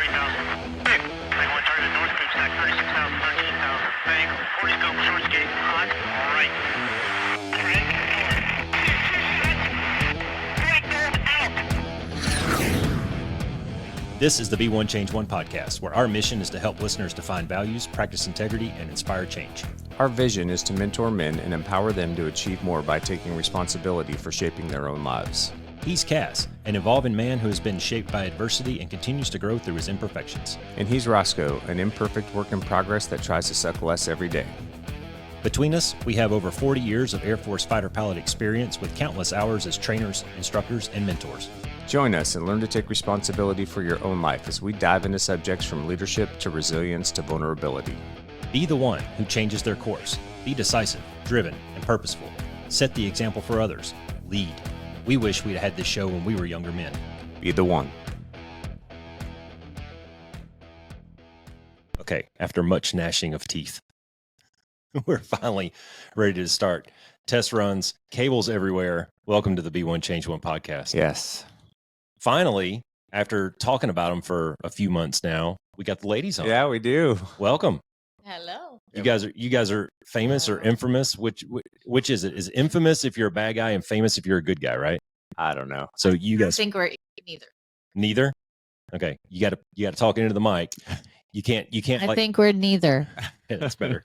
3,000. Big. 3-1 target, north boom stack, 36,000, 13,000. Bang. 40 scope, short skate, hot, right. This is the Be One Change One podcast, where our mission is to help listeners define values, practice integrity, and inspire change. Our vision is to mentor men and empower them to achieve more by taking responsibility for shaping their own lives. He's Cass, an evolving man who has been shaped by adversity and continues to grow through his imperfections. And he's Roscoe, an imperfect work in progress that tries to suck less every day. Between us, we have over 40 years of Air Force fighter pilot experience with countless hours as trainers, instructors, and mentors. Join us and learn to take responsibility for your own life as we dive into subjects from leadership to resilience to vulnerability. Be the one who changes their course. Be decisive, driven, and purposeful. Set the example for others. Lead. We wish we'd had this show when we were younger men. Be the one. Okay, after much gnashing of teeth, we're finally ready to start. Test runs, cables everywhere. Welcome to the Be One Change One podcast. Yes. Finally, after talking about them for a few months now, we got the ladies on. Yeah, we do. Welcome. Hello. You guys are famous or infamous? Which is it? Is infamous if you're a bad guy and famous if you're a good guy, right? I don't know. So you guys I think we're neither. neither? Okay. You gotta talk into the mic. You can't I think we're neither. Yeah, that's better.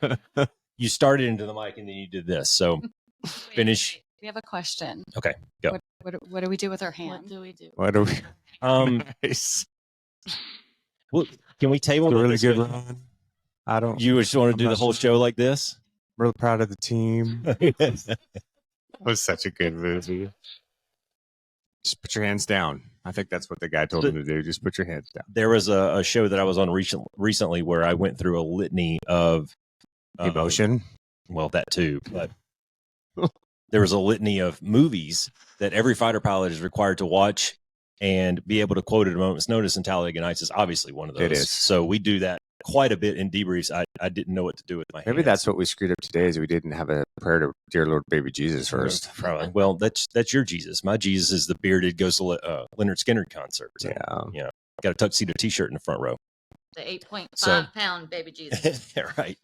You started into the mic and then you did this. So finish. Wait. We have a question. Okay, go. What do we do with our hand? What do we do? What do we? Nice. Well, can we table It's a that really this good way? run. I don't. You just want to do I'm the not whole sure. show like this? Really proud of the team. It was such a good movie. Just put your hands down. I think that's what the guy told him to do. Just put your hands down. There was a show that I was on recently where I went through a litany of Emotion. Well, that too, but there was a litany of movies that every fighter pilot is required to watch and be able to quote at a moment's notice, and Talladega Nights is obviously one of those. It is. So we do that quite a bit in debriefs. I didn't know what to do with my Maybe hands. that's what we screwed up today is we didn't have a prayer to dear Lord baby Jesus first. Probably. Well, that's your Jesus. My Jesus is the bearded goes to Leonard Skinner concert. So, Yeah. got a tuxedo T-shirt in the front row. The 8.5 So- pound baby Jesus. Yeah, right.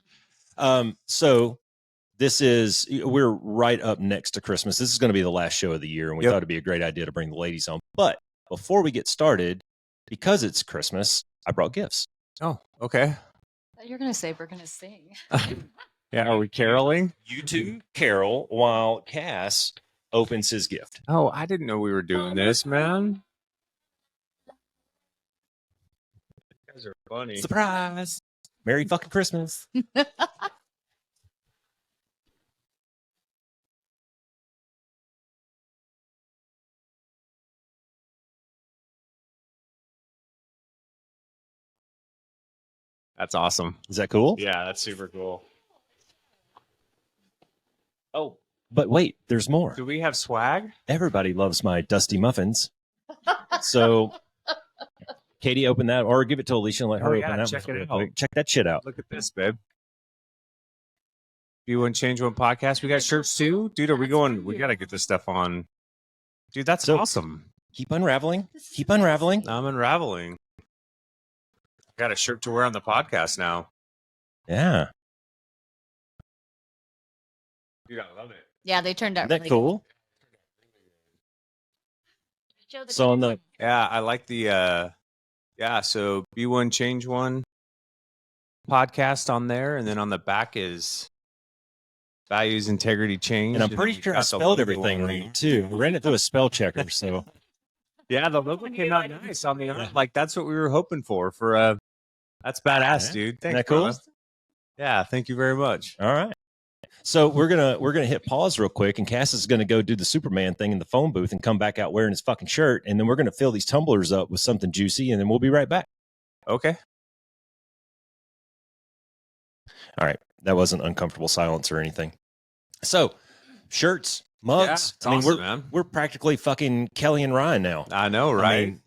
So we're right up next to Christmas. This is going to be the last show of the year, and we Yep. thought it'd be a great idea to bring the ladies on. But before we get started, because it's Christmas, I brought gifts. Oh, okay. You're gonna say we're gonna sing. Yeah, are we caroling? You two carol while Cass opens his gift. Oh, I didn't know we were doing this, man. You guys are funny. Surprise! Merry fucking Christmas. That's awesome. Is that cool? Yeah, that's super cool. Oh, but wait, there's more. Do we have swag? Everybody loves my dusty muffins. So, Katie, open that, or give it to Aleishia and let her Oh, open yeah, that. check one it real out. quick. Check that shit out. Look at this, babe. Be One Change One podcast. We got shirts too, dude. Are we going? We got to get this stuff on, dude. That's So- awesome. Keep unraveling. Keep unraveling. I'm unraveling. I got a shirt to wear on the podcast now. Yeah. Dude, I love it. Yeah, they turned out Isn't that really cool? Show the So on the Yeah, I like the so Be One Change One podcast on there, and then on the back is values, integrity, change. and I'm pretty we sure I got the spelled logo everything on right it. too. We ran it through a spell checker, so Yeah, the logo came out nice on the art. Like that's what we were hoping for that's badass, Yeah. dude. Thanks, Isn't that cool? brother. Yeah, thank you very much. all right. So we're gonna hit pause real quick, and Cass is gonna go do the Superman thing in the phone booth and come back out wearing his fucking shirt, and then we're gonna fill these tumblers up with something juicy, and then we'll be right back. Okay. All right, that wasn't uncomfortable silence or anything. So, shirts, mugs. Yeah, it's I mean, awesome, man. we're practically fucking Kelly and Ryan now. I know, I right? mean-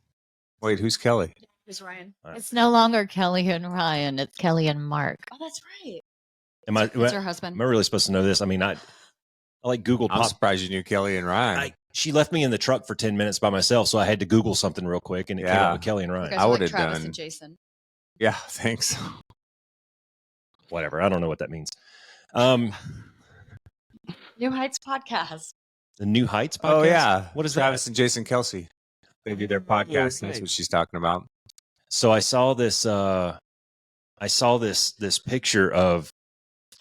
Wait, who's Kelly? Who's Ryan? It's no longer Kelly and Ryan. It's Kelly and Mark. Oh, that's right. Am I It's your husband. really supposed to know this? I mean, I like Google I'm Pop. surprised you knew Kelly and Ryan. she left me in the truck for 10 minutes by myself, so I had to Google something real quick, and it came Yeah. up with Kelly and You Ryan. guys I are would like have Travis done- and Jason. Yeah, thanks. Whatever. I don't know what that means. New Heights podcast. The New Heights podcast? Oh yeah, What is Travis that? and Jason Kelsey? They do their podcast. That's Okay. what she's talking about. So I saw this this picture of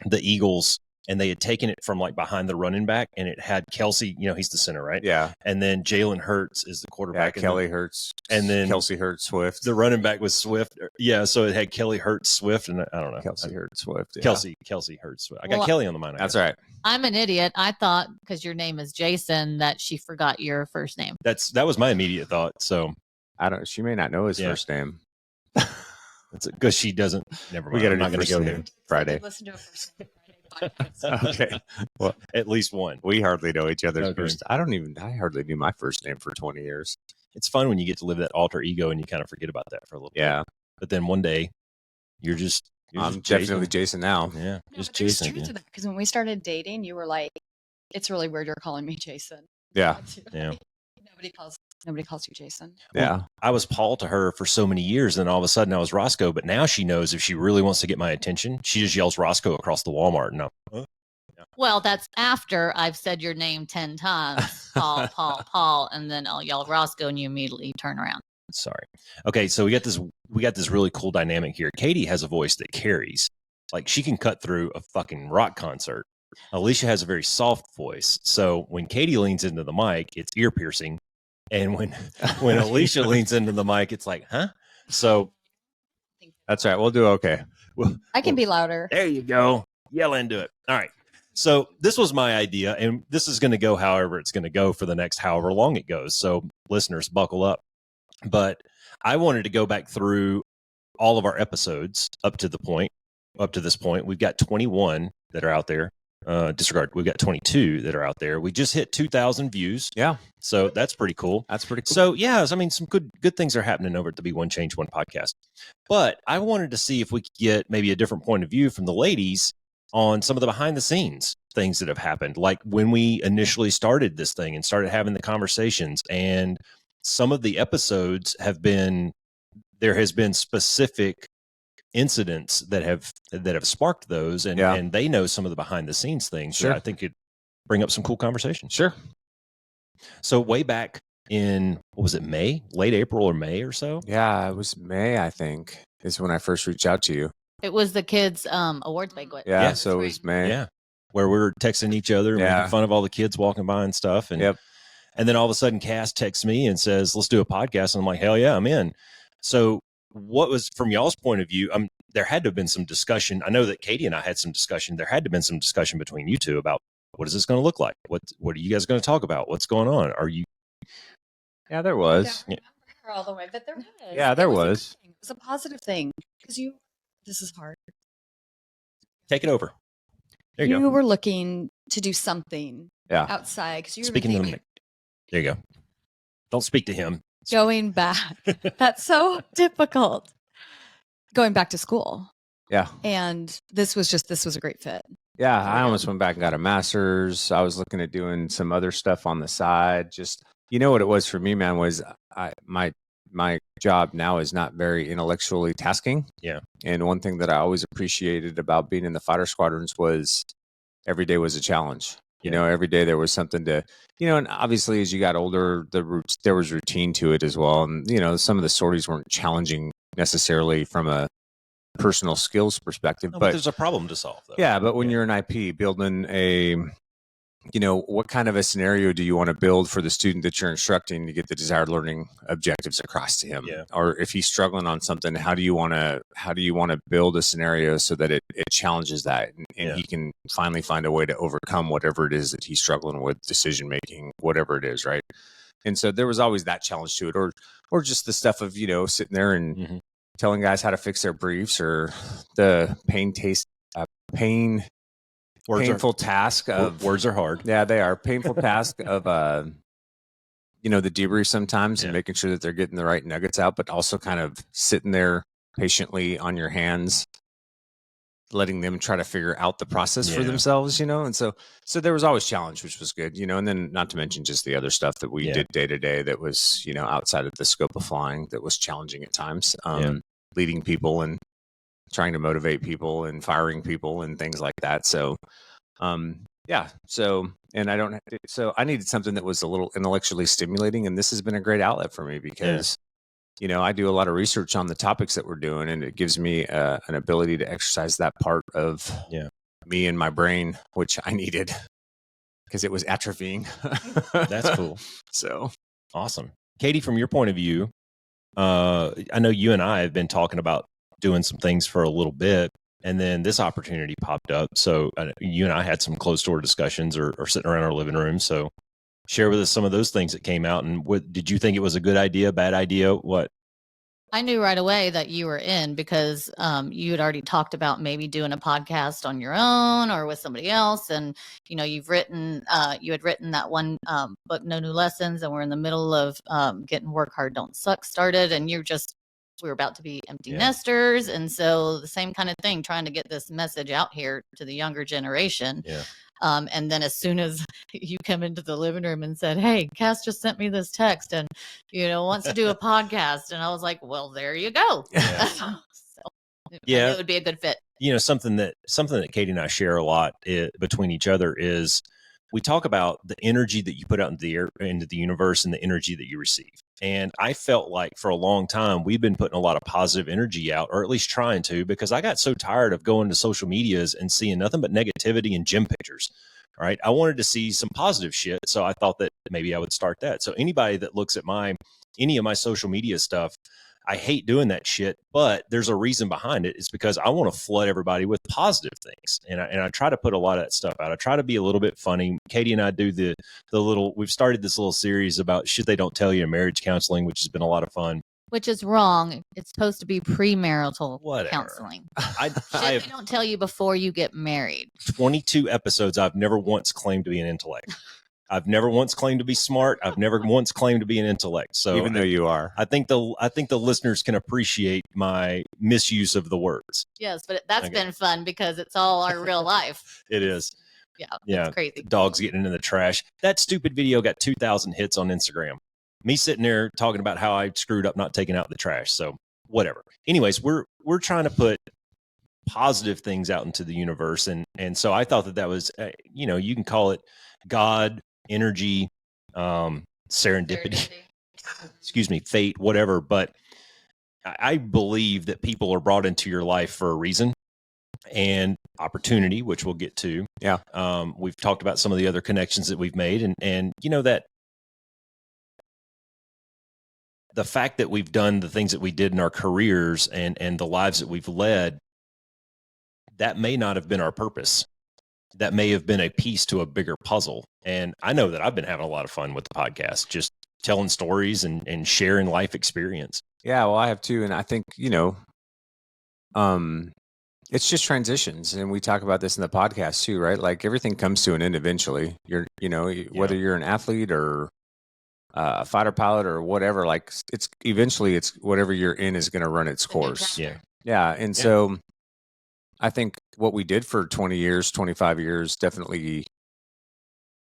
the Eagles, and they had taken it from like behind the running back, and it had Kelsey, he's the center, right? Yeah, And then Jalen Hurts is the yeah. quarterback. and Kelly Hurts, and then Kelsey Hurts Swift. the running back was Swift. Yeah, so it had Kelly Hurts Swift, and I don't know. Kelsey Hurts Swift. Yeah. Kelsey Hurts Swift. I got Well, Kelly on the mind. I That's guess. right. I'm an idiot. I thought because your name is Jason that she forgot your first name. That was my immediate thought. So I don't. She may not know his Yeah. first name. that's because she doesn't. Never mind. We got to I'm not going to go there. Friday. Listen to a first Friday podcast. Okay. Well, At least one. we hardly know each other's Okay. first. I hardly knew my first name for 20 years. It's fun when you get to live that alter ego and you kind of forget about that for a little bit. Yeah, But then one day, you're just I'm Jason. definitely Jason now. Yeah, No, just but there's Jason. truth Yeah. to that because when we started dating, you were like, "It's really weird you're calling me Jason." Yeah, Yeah. Nobody calls you Jason. yeah. I was Paul to her for so many years, and all of a sudden I was Roscoe. But now she knows if she really wants to get my attention, she just yells Roscoe across the Walmart, and I'm, Well, that's after I've said your name 10 times, Paul, Paul, Paul, and then I'll yell Roscoe, and you immediately turn around. sorry. Okay, so we got this really cool dynamic here. Katie has a voice that carries, like she can cut through a fucking rock concert. Aleishia has a very soft voice, so when Katie leans into the mic, it's ear piercing, and when Aleishia leans into the mic, it's like, huh? So That's right. We'll do okay. I can be louder. there you go. Yell into it. All right. So this was my idea, and this is going to go however it's going to go for the next however long it goes. So listeners, buckle up. But I wanted to go back through all of our episodes up to this point. We've got 21 that are out there. Disregard. We've got 22 that are out there. We just hit 2,000 views. Yeah, So that's pretty cool. that's pretty cool. So yeah, I mean, some good things are happening over at the Be One Change One podcast. But I wanted to see if we could get maybe a different point of view from the ladies on some of the behind the scenes things that have happened, like when we initially started this thing and started having the conversations. And some of the episodes there has been specific incidents that have sparked those, and Yeah. and they know some of the behind the scenes things. Sure. That I think could bring up some cool conversations. Sure. So way back in, what was it, May, late April or May or so? Yeah, it was May, I think, is when I first reached out to you. It was the kids' awards banquet. Yeah, Yeah. so it was May. Yeah. Where we were texting each other and Yeah. making fun of all the kids walking by and stuff. And Yep. and then all of a sudden Cass texts me and says, let's do a podcast. And I'm like, hell yeah, I'm in. So what was, from y'all's point of view, there had to have been some discussion. I know that Katie and I had some discussion. There had to have been some discussion between you two about what is this going to look like? What are you guys going to talk about? What's going on? Are you, Yeah, there I was. don't remember her all the way, but there was. Yeah, there It was. A was. good thing. It was a positive thing because this is hard. take it over. There You you go. were looking to do something Yeah. outside because you were Speaking to the thinking, mic. There you go. Don't speak to him. going back. That's so difficult. Going back to school. Yeah. And this was a great fit. Yeah, I almost went back and got a master's. I was looking at doing some other stuff on the side. Just, you know what it was for me, man, was my job now is not very intellectually tasking. Yeah. And one thing that I always appreciated about being in the fighter squadrons was every day was a challenge. You know, every day there was something to, and obviously as you got older, there was routine to it as well. And, some of the sorties weren't challenging necessarily from a personal skills perspective, No, but there's a problem to solve, though. yeah, but when you're an IP building what kind of a scenario do you want to build for the student that you're instructing to get the desired learning objectives across to him? Yeah. Or if he's struggling on something, how do you want to build a scenario so that it challenges that and Yeah. he can finally find a way to overcome whatever it is that he's struggling with, decision making, whatever it is, right? And so there was always that challenge to it, or just the stuff of sitting there and Mhm. telling guys how to fix their briefs, or the painful task of Words are hard. yeah, they are painful task of the debrief sometimes, and Yeah. making sure that they're getting the right nuggets out, but also kind of sitting there patiently on your hands, letting them try to figure out the process for Yeah. themselves, and so there was always challenge, which was good, and then not to mention just the other stuff that we Yeah. did day to day that was, outside of the scope of flying, that was challenging at times, leading people and trying to motivate people and firing people and things like that. So, so I needed something that was a little intellectually stimulating, and this has been a great outlet for me because, I do a lot of research on the topics that we're doing, and it gives me an ability to exercise that part of me and my brain, which I needed because it was atrophying. That's cool. So awesome. Katie, from your point of view, I know you and I have been talking about doing some things for a little bit, and then this opportunity popped up. So you and I had some closed door discussions or sitting around our living room. So share with us some of those things that came out. And what did you think it was a good idea, bad idea? What? I knew right away that you were in because you had already talked about maybe doing a podcast on your own or with somebody else. And, you had written that one book, No New Lessons, and we're in the middle of getting Work Hard, Don't Suck started. And we were about to be empty nesters. And so the same kind of thing, trying to get this message out here to the younger generation. Yeah. And then as soon as you come into the living room and said, "Hey, Cass just sent me this text and, wants to do a podcast." And I was like, well, there you go. Yeah. So I knew it would be a good fit. Something that Katie and I share a lot between each other is we talk about the energy that you put out into the universe and the energy that you receive. And I felt like for a long time, we've been putting a lot of positive energy out, or at least trying to, because I got so tired of going to social medias and seeing nothing but negativity and gym pictures. All right. I wanted to see some positive shit. So I thought that maybe I would start that. So anybody that looks at any of my social media stuff, I hate doing that shit, but there's a reason behind it. It's because I want to flood everybody with positive things. And I try to put a lot of that stuff out. I try to be a little bit funny. Katie and I do we've started this little series about shit they don't tell you in marriage counseling, which has been a lot of fun. Which is wrong. It's supposed to be premarital counseling. I they don't tell you before you get married. 22 episodes. I've never once claimed to be an intellect. I've never once claimed to be smart. I've never once claimed to be an intellect. So even though you are, I think the listeners can appreciate my misuse of the words. Yes, but that's been fun because it's all our real life. It is. Yeah. It's crazy. Dogs getting into the trash. That stupid video got 2,000 hits on Instagram. Me sitting there talking about how I screwed up not taking out the trash. So whatever. Anyways, we're trying to put positive things out into the universe. And so I thought that was, you can call it God, energy, serendipity, excuse me, fate, whatever. But I believe that people are brought into your life for a reason and opportunity, which we'll get to. Yeah. We've talked about some of the other connections that we've made and that the fact that we've done the things that we did in our careers and the lives that we've led, that may not have been our purpose. That may have been a piece to a bigger puzzle. And I know that I've been having a lot of fun with the podcast, just telling stories and sharing life experience. Yeah, well, I have too. And I think, it's just transitions. And we talk about this in the podcast too, right? Like everything comes to an end eventually. Whether you're an athlete or a fighter pilot or whatever, like it's whatever you're in is going to run its course. Yeah. Yeah. And so I think what we did for 20 years, 25 years definitely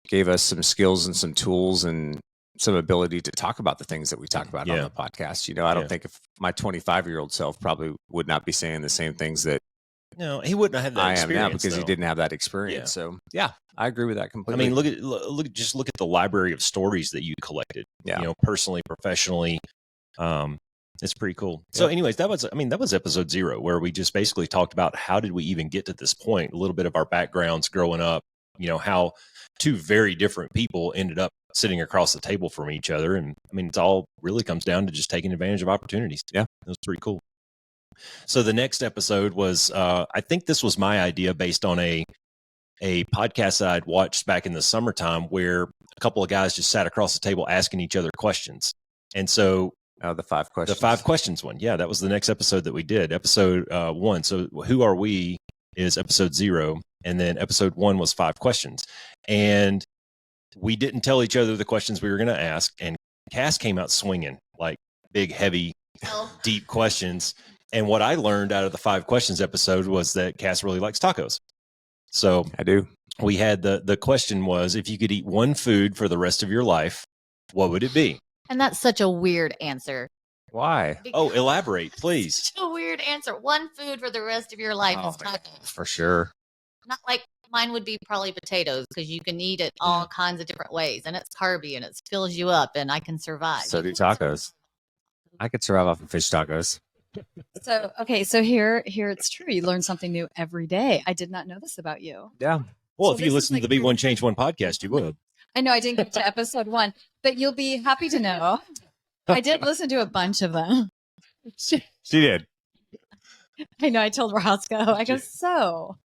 gave us some skills and some tools and some ability to talk about the things that we talk about on the podcast. I don't think if my 25-year-old self probably would not be saying the same things that he wouldn't have had that experience. I am now because he didn't have that experience. Yeah. So I agree with that completely. I mean, look at the library of stories that you collected, personally, professionally. It's pretty cool. So anyways, that was episode 0 where we just basically talked about how did we even get to this point, a little bit of our backgrounds growing up, how two very different people ended up sitting across the table from each other. And I mean, it's all really comes down to just taking advantage of opportunities. Yeah. It was pretty cool. So the next episode was, I think this was my idea based on a podcast that I'd watched back in the summertime where a couple of guys just sat across the table asking each other questions. And so the 5 questions. The 5 questions one. Yeah, that was the next episode that we did. Episode 1. So who are we is episode 0. And then episode 1 was 5 questions. And we didn't tell each other the questions we were going to ask. And Cass came out swinging like big, heavy, deep questions. And what I learned out of the 5 questions episode was that Cass really likes tacos. So I do. we had the question was, if you could eat one food for the rest of your life, what would it be? And that's such a weird answer. Why? Oh, elaborate, please. Such a weird answer. One food for the rest of your life is tacos. For sure. Not like mine would be probably potatoes, because you can eat it all kinds of different ways, and it's carby and it fills you up, and I can survive. So do tacos. I could survive off of fish tacos. So, okay. So here it's true. You learn something new every day. I did not know this about you. Yeah. Well, So if you this is listen to like the Be One Change One podcast, you would. I know I didn't get to episode 1, but you'll be happy to know I did listen to a bunch of them. She did. I know. I told Roscoe. I go, so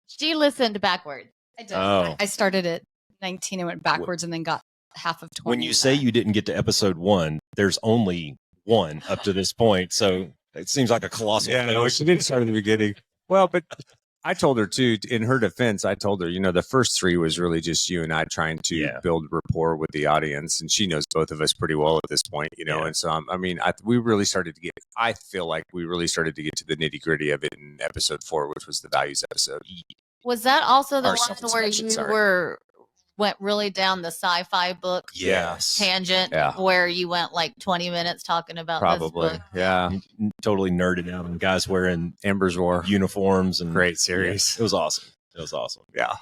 She listened backwards. I did. Oh. I started at 19 and went backwards and then got half of 20. When you say you didn't get to episode 1, there's only 1 up to this point. So it seems like a colossal failure. she didn't start at the beginning. Well, but I told her too, in her defense, I told her, the first 3 was really just you and I trying to build rapport with the audience. And she knows both of us pretty well at this point, And so, we really started to I feel like we really started to get to the nitty gritty of it in episode 4, which was the values episode. Was that also the Or one where you self-inspection, went really down the sci-fi book Yes. tangent, Yeah. where you went like 20 minutes talking about Probably. this book? Yeah. Totally nerded out on guys wearing Ember's War. uniforms and Great series. Yeah, it was awesome. It was awesome. Yeah.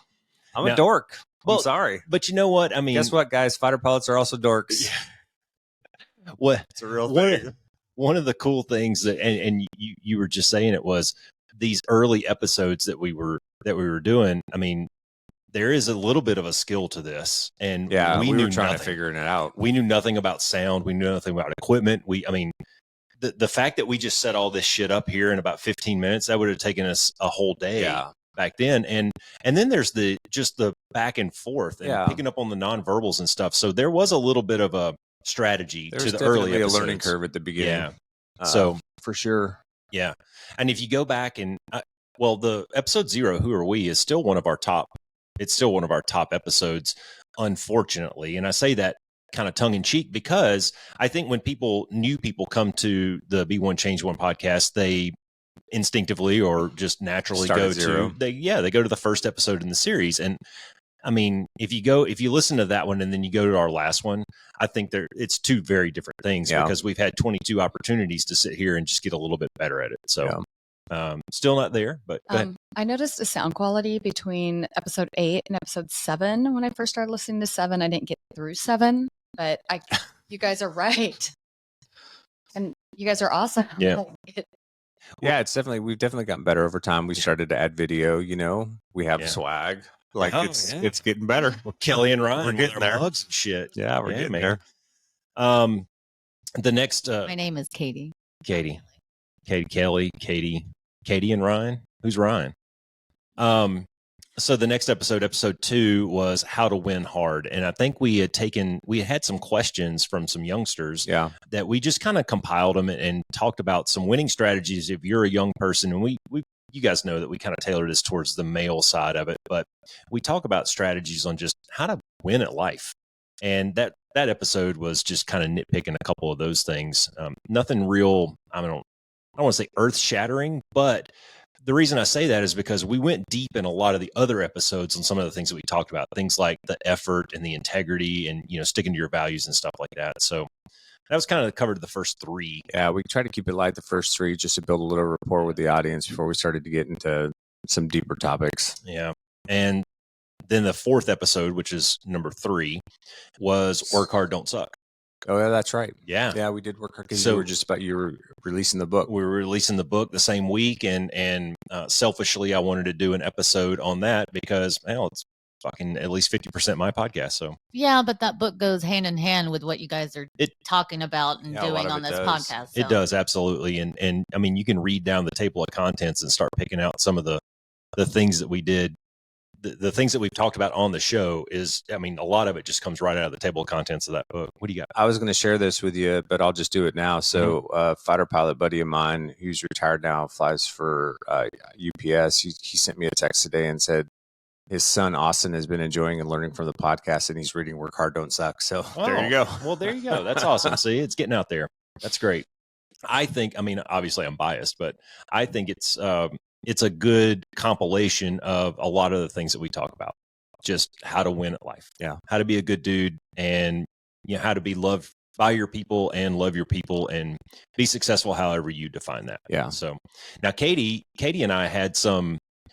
I'm Now- a dork. Well, I'm sorry. But you know what? I mean, Guess what, guys? Fighter pilots are also dorks. what It's a real one of the cool things that, and you were just saying it, was these early episodes that we were doing. I mean, there is a little bit of a skill to this, and Yeah, we knew were trying nothing. to figure it out. We knew nothing about sound. We knew nothing about equipment. The fact that we just set all this shit up here in about 15 minutes, that would have taken us a whole day Yeah. back then. And then there's the back and forth and Yeah. picking up on the nonverbals and stuff. So there was a little bit of a strategy There's to the definitely early a episodes. learning curve at the beginning. Yeah. So for sure. yeah. And if you go back and, the episode 0, Who Are We, is still one of our top. It's still one of our top episodes, unfortunately. And I say that kind of tongue in cheek because I think when new people come to the Be One Change One podcast, they instinctively or just naturally Start go at 0. they go to the first episode in the series. And I mean, if you listen to that one and then you go to our last one, I think it's 2 very different things because we've had 22 opportunities to sit here and just get a little bit better at it. So still not there, but go ahead. I noticed a sound quality between episode 8 and episode 7. When I first started listening to 7, I didn't get through 7, but you guys are right. And you guys are awesome. Yeah. Yeah, we've definitely gotten better over time. We started to add video, we have swag. Like it's getting better. Well, Kelly and Ryan, We're getting there. Mugs and shit. Yeah, we're getting there. The next, My name is Katie. Katie, Kelly, Katie and Ryan. Who's Ryan? So the next episode 2, was How to Win Hard. And I think we had some questions from some youngsters that we just kind of compiled them and talked about some winning strategies if you're a young person. And you guys know that we kind of tailor this towards the male side of it, but we talk about strategies on just how to win at life. And that episode was just kind of nitpicking a couple of those things. Nothing real, I don't want to say earth shattering, but the reason I say that is because we went deep in a lot of the other episodes on some of the things that we talked about, things like the effort and the integrity and, sticking to your values and stuff like that. So that was kind of covered the first 3. Yeah, we tried to keep it light the first 3 just to build a little rapport with the audience before we started to get into some deeper topics. Yeah. And then the 4th episode, which is number 3, was Work Hard, Don't Suck. Oh, yeah, that's right. Yeah. Yeah, we did work hard because you were releasing the book. We were releasing the book the same week. And selfishly, I wanted to do an episode on that because, it's fucking at least 50% my podcast. So Yeah, but that book goes hand in hand with what you guys are talking about and doing on this podcast. So. It does, absolutely. And I mean, you can read down the table of contents and start picking out some of the things that we did. The things that we've talked about on the show is, I mean, a lot of it just comes right out of the table of contents of that book. What do you got? I was going to share this with you, but I'll just do it now. So fighter pilot buddy of mine who's retired now, flies for UPS. He sent me a text today and said his son, Austin, has been enjoying and learning from the podcast, and he's reading Work Hard, Don't Suck. So there you go. Well, there you go. That's awesome. See, it's getting out there. That's great. I think, I mean, obviously I'm biased, but I think it's a good compilation of a lot of the things that we talk about. Just how to win at life. Yeah. How to be a good dude, and how to be loved by your people and love your people and be successful however you define that. Yeah. So now Katie and I had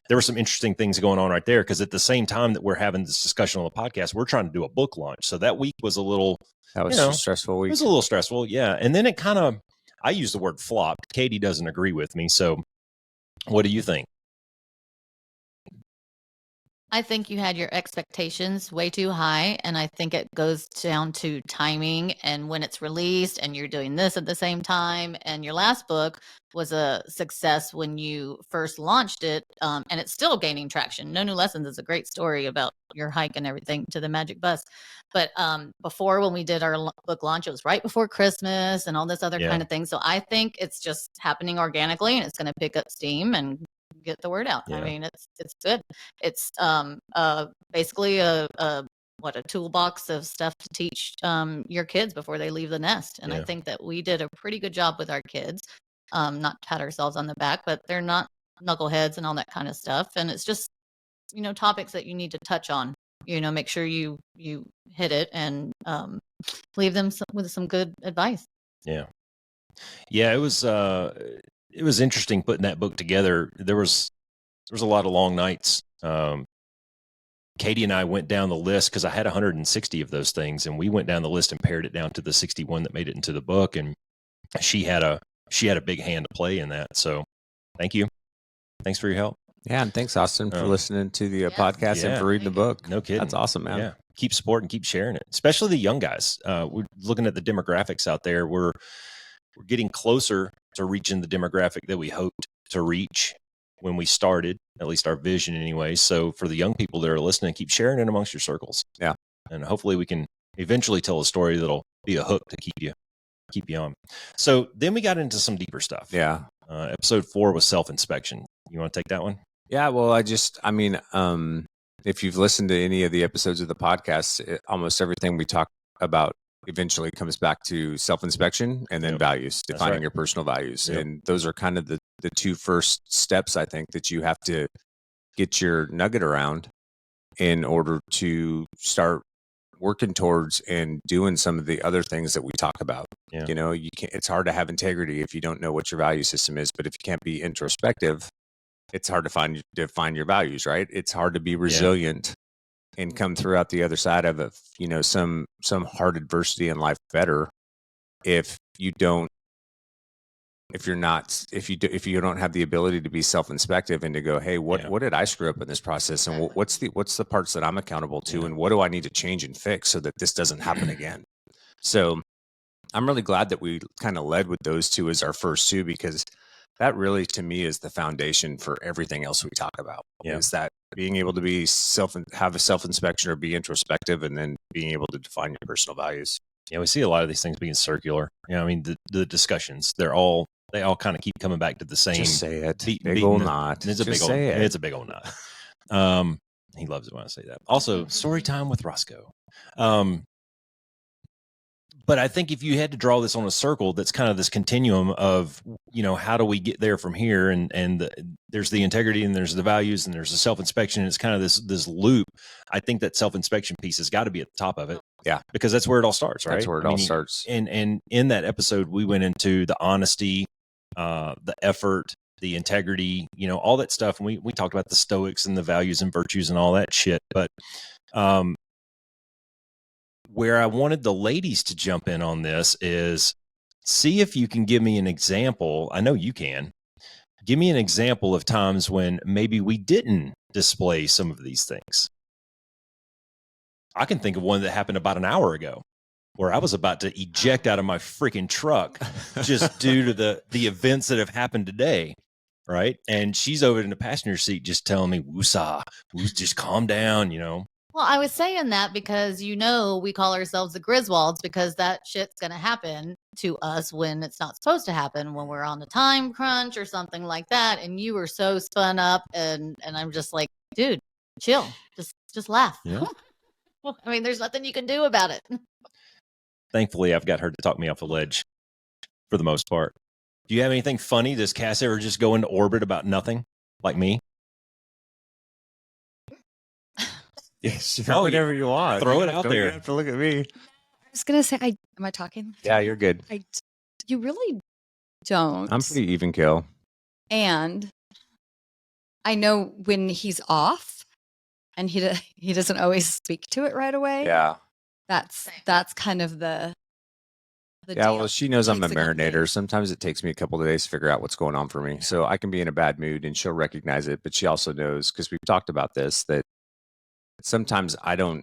there were some interesting things going on right there, because at the same time that we're having this discussion on the podcast, we're trying to do a book launch. So that week was that was a stressful week. It was a little stressful. Yeah. And then it kind of, I use the word flopped. Katie doesn't agree with me. So what do you think? I think you had your expectations way too high, and I think it goes down to timing and when it's released, and you're doing this at the same time. And your last book was a success when you first launched it, and it's still gaining traction. No New Lessons is a great story about your hike and everything to the Magic Bus. But before, when we did our book launch, it was right before Christmas and all this other kind of thing. So I think it's just happening organically, and it's going to pick up steam and get the word out. Yeah. I mean, it's good. It's basically a toolbox of stuff to teach your kids before they leave the nest. And I think that we did a pretty good job with our kids. Not to pat ourselves on the back, but they're not knuckleheads and all that kind of stuff. And it's just, topics that you need to touch on. Make sure you hit it and leave them with some good advice. Yeah. Yeah, it was interesting putting that book together. There was a lot of long nights. Katie and I went down the list, because I had 160 of those things, and we went down the list and pared it down to the 61 that made it into the book. And she had a big hand to play in that. So thank you. Thanks for your help. Yeah. And thanks, Austin, for listening to the podcast and for reading the book. No kidding. That's awesome, man. Yeah. Keep supporting, keep sharing it, especially the young guys. We're looking at the demographics out there. We're getting closer to reaching the demographic that we hoped to reach when we started, at least our vision anyway. So for the young people that are listening, keep sharing it amongst your circles. Yeah. And hopefully we can eventually tell a story that'll be a hook to keep you on. So then we got into some deeper stuff. Yeah. Episode 4 was self-inspection. You want to take that one? Yeah. Well, if you've listened to any of the episodes of the podcast, almost everything we talk about eventually comes back to self-inspection and then values, defining your personal values. And those are kind of the two first steps, I think, that you have to get your nugget around in order to start working towards and doing some of the other things that we talk about. Yeah. You can't, it's hard to have integrity if you don't know what your value system is, but if you can't be introspective, it's hard to define your values, right? It's hard to be resilient and come throughout the other side of it, some hard adversity in life better if you don't have the ability to be self-inspective and to go, hey, what did I screw up in this process, and what's the parts that I'm accountable to, and what do I need to change and fix so that this doesn't happen again? So I'm really glad that we kind of led with those two as our first two, because that really, to me, is the foundation for everything else we talk about. Is that being able to be have a self-inspection or be introspective, and then being able to define your personal values. Yeah, we see a lot of these things being circular. I mean, the discussions, they all kind of keep coming back to the same. Just say it. Big old knot. It's a big old knot. He loves it when I say that. Also, story time with Roscoe. But I think if you had to draw this on a circle, that's kind of this continuum of, how do we get there from here? And there's the integrity, and there's the values, and there's the self-inspection. And it's kind of this loop. I think that self-inspection piece has got to be at the top of it. Yeah. Because that's where it all starts, right? That's where it all starts. And in that episode, we went into the honesty, the effort, the integrity, all that stuff. And we talked about the Stoics and the values and virtues and all that shit. But where I wanted the ladies to jump in on this is, see if you can give me an example. I know you can. Give me an example of times when maybe we didn't display some of these things. I can think of one that happened about an hour ago, where I was about to eject out of my freaking truck just due to the events that have happened today. Right. And she's over in the passenger seat just telling me, woosah, just calm down, Well, I was saying that because, we call ourselves the Griswolds, because that shit's going to happen to us when it's not supposed to happen, when we're on a time crunch or something like that. And you were so spun up, and I'm just like, dude, chill, just laugh. Yeah. I mean, there's nothing you can do about it. Thankfully, I've got her to talk me off the ledge for the most part. Do you have anything funny? Does Cass ever just go into orbit about nothing, like me? Yes, Oh, whatever you want. throw You it don't- out don't- there. You have to look at me. I was gonna say, am I talking? Yeah, you're good. You really don't. I'm pretty even kill. And I know when he's off, and he doesn't always speak to it right away. Yeah. That's kind of the Yeah, deal. well, she knows I'm a Takes a couple marinator. days. Sometimes it takes me a couple of days to figure out what's going on for me. So I can be in a bad mood and she'll recognize it, but she also knows, because we've talked about this, that sometimes I don't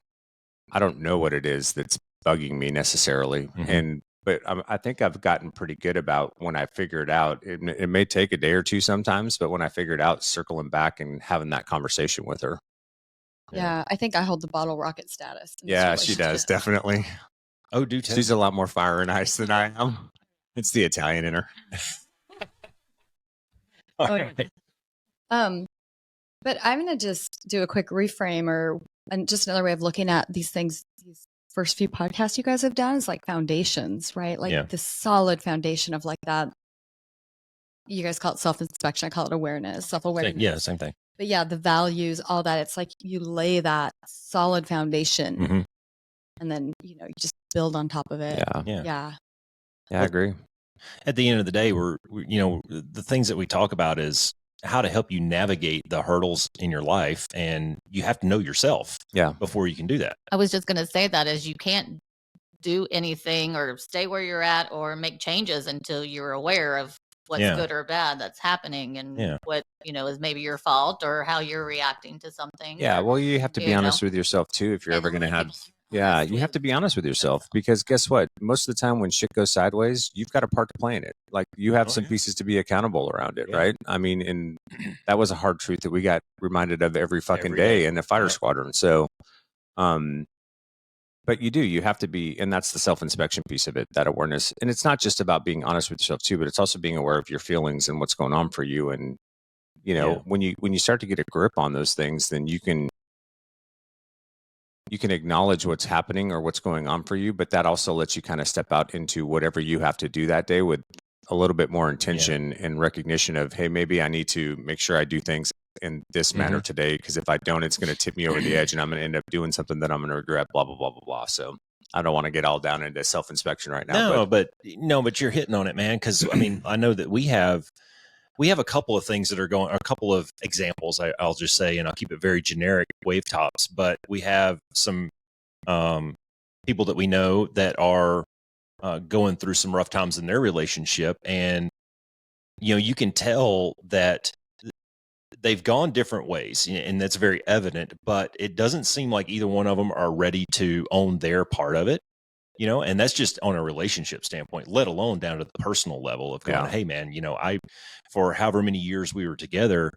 know what it is that's bugging me necessarily. Mhm. But I think I've gotten pretty good about when I figure it out. It may take a day or two sometimes, but when I figure it out, circling back and having that conversation with her. Yeah, I think I hold the bottle rocket status. in this Yeah, she does, relationship. definitely. Oh, do tell. She's a lot more fire and ice than I am. It's the Italian in her. All Oh, right. But I'm going to just do a quick reframe and just another way of looking at these things. These first few podcasts you guys have done is like foundations, right? Like Yeah. this solid foundation of like that. You guys call it self-inspection. I call it awareness, self-awareness. Yeah, same thing. But yeah, the values, all that. It's like you lay that solid foundation Mhm. and then, you just build on top of it. Yeah. Yeah. Yeah, I agree. At the end of the day, the things that we talk about is how to help you navigate the hurdles in your life, and you have to know yourself Yeah. before you can do that. I was just going to say that as you can't do anything or stay where you're at or make changes until you're aware of what's Yeah. good or bad that's happening and what, is maybe your fault or how you're reacting to something. Yeah. or, Well, you have to be you honest know. with yourself too if you're ever going to And have. people Yeah, honest you have with to be honest with yourself because guess what? Most of the time when shit goes sideways, you've got a part to play in it. Like you have Oh, some yeah. pieces to be accountable around it, Yeah. right? I mean, and that was a hard truth that we got reminded of every fucking Every day day. in the fighter Yeah. squadron. So, but you have to be, and that's the self-inspection piece of it, that awareness. And it's not just about being honest with yourself too, but it's also being aware of your feelings and what's going on for you. And, Yeah. when you start to get a grip on those things, then you can acknowledge what's happening or what's going on for you, but that also lets you kind of step out into whatever you have to do that day with a little bit more intention and recognition of, hey, maybe I need to make sure I do things in this manner today, because if I don't, it's going to tip me over the edge and I'm going to end up doing something that I'm going to regret, blah, blah, blah, blah, blah. So I don't want to get all down into self-inspection right now. but you're hitting on it, man. Because I mean, I know that we have a couple of things that are going, a couple of examples. I'll just say, and I'll keep it very generic, wave tops. But we have some people that we know that are going through some rough times in their relationship, and you can tell that they've gone different ways, and that's very evident. But it doesn't seem like either one of them are ready to own their part of it. And that's just on a relationship standpoint, let alone down to the personal level of going, hey man, for however many years we were together,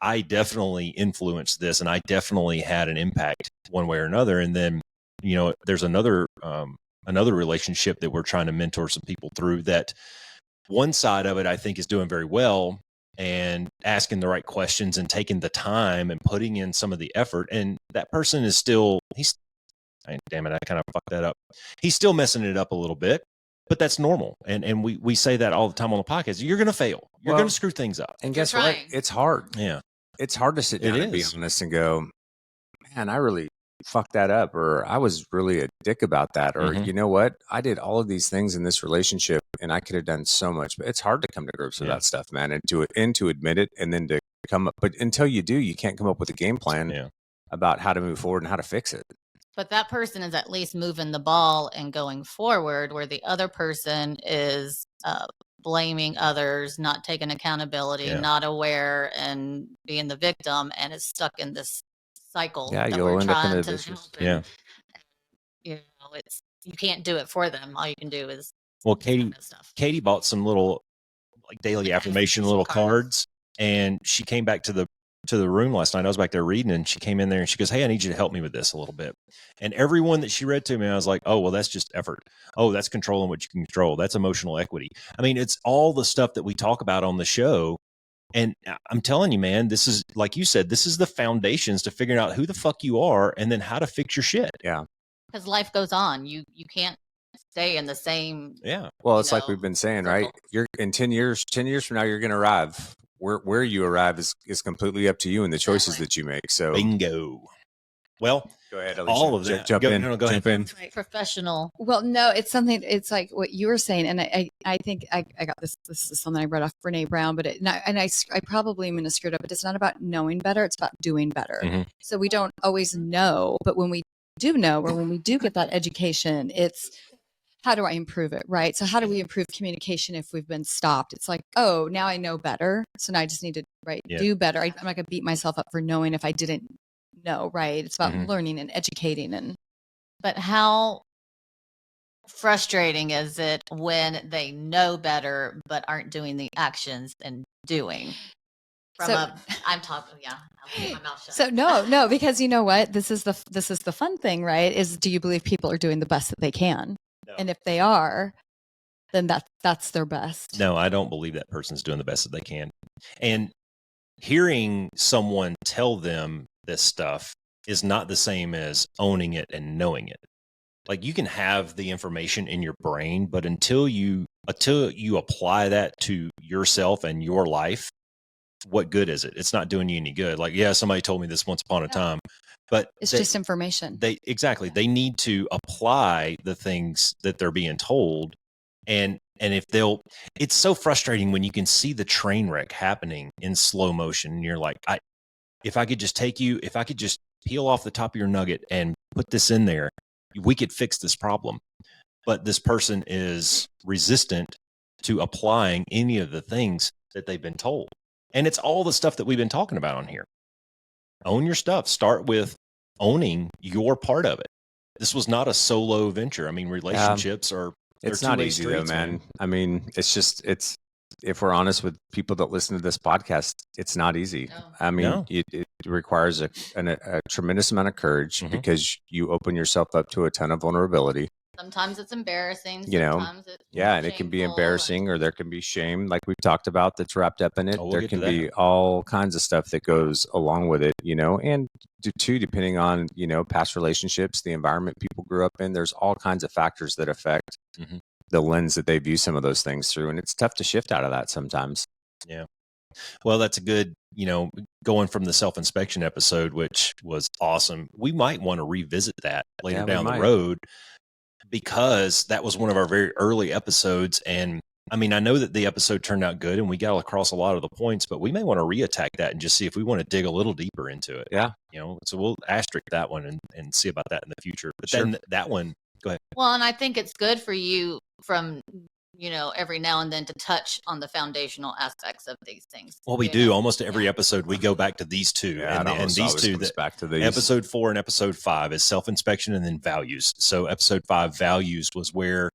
I definitely influenced this and I definitely had an impact one way or another. And then, there's another relationship that we're trying to mentor some people through, that one side of it, I think, is doing very well and asking the right questions and taking the time and putting in some of the effort. And that person is damn it, I kind of fucked that up. He's still messing it up a little bit, but that's normal. And we say that all the time on the podcast. You're going to fail. You're going to screw things up. And You're guess what? trying. It's hard. Yeah. It's hard to sit down and be is. honest and go, man, I really fucked that up, or I was really a dick about that, or you know what? I did all of these things in this relationship and I could have done so much. But it's hard to come to grips with that stuff, man, and to admit it, and then to come up. But until you do, you can't come up with a game plan about how to move forward and how to fix it. But that person is at least moving the ball and going forward, where the other person is blaming others, not taking accountability, not aware, and being the victim, and is stuck in this cycle. Yeah, that you'll we're end up in trying a to vicious. help. You can't do it for them. All you can do is Katie bought some little daily affirmation little cards, and she came back to the room last night. I was back there reading, and she came in there and she goes, hey, I need you to help me with this a little bit. And every one that she read to me, I was like, oh, well, that's just effort. Oh, that's controlling what you can control. That's emotional equity. I mean, it's all the stuff that we talk about on the show. And I'm telling you, man, this is, like you said, this is the foundations to figuring out who the fuck you are and then how to fix your shit. Yeah. Because life goes on. You can't stay in the same. Yeah. Well, you it's like know, we've been saying, circle. right? You're in 10 years from now, you're going to arrive. Where you arrive is completely up to you and the choices Exactly. that you make. So Bingo. Well, go ahead, Aleishia. all of that. Jump in. No, go jump ahead. in. Right. Professional. Well, no, it's something. It's like what you were saying, and I think I got this. This is something I read off Brene Brown, but I probably am going to screw it up. But it's not about knowing better; it's about doing better. Mhm. So we don't always know, but when we do know, or when we do get that education, it's how do I improve it, right? So how do we improve communication if we've been stopped? It's like, oh, now I know better, so now I just need to Yeah. do better. I'm not going to beat myself up for knowing if I didn't know, right? It's about Mhm. learning and educating and. But how frustrating is it when they know better but aren't doing the actions and doing? I'm talking. Yeah, I'll keep my mouth shut. So no, because you know what? This is the fun thing, right? Is do you believe people are doing the best that they can? No. And if they are, then that's their best. No, I don't believe that person's doing the best that they can. And hearing someone tell them this stuff is not the same as owning it and knowing it. Like you can have the information in your brain, but until you apply that to yourself and your life, what good is it? It's not doing you any good. Like, yeah, somebody told me this once upon a time, but It's just information. They need to apply the things that they're being told. And if it's so frustrating when you can see the train wreck happening in slow motion and you're like, if I could just peel off the top of your nugget and put this in there, we could fix this problem. But this person is resistant to applying any of the things that they've been told. And it's all the stuff that we've been talking about on here. Own your stuff. Start with owning your part of it. This was not a solo venture. I mean, relationships are. It's not two-way easy though, streets, man. I mean, it's if we're honest with people that listen to this podcast, it's not easy. No. I mean, No. it requires a tremendous amount of courage Mhm. because you open yourself up to a ton of vulnerability. Sometimes it's embarrassing. You know, Sometimes it's Yeah, and it can be shameful, embarrassing, or there can be shame, like we've talked about, that's wrapped up in it. Oh, we'll There get can to that. be all kinds of stuff that goes along with it, and too, depending on past relationships, the environment people grew up in. There's all kinds of factors that affect Mhm. the lens that they view some of those things through, and it's tough to shift out of that sometimes. Yeah. Well, that's a good, going from the self-inspection episode, which was awesome. We might want to revisit that later Yeah, we down the might. road because that was one of our very early episodes. And I mean, I know that the episode turned out good and we got across a lot of the points, but we may want to reattack that and just see if we want to dig a little deeper into it. Yeah. So we'll asterisk that one and see about that in the future. But Sure. then that one, go ahead. Well, and I think it's good for you from, every now and then to touch on the foundational aspects of these things. Well, we do almost every episode. We go back to these two, Yeah, and these two, comes back to these. episode 4 and episode 5 is self-inspection and then values. So episode 5, values, was where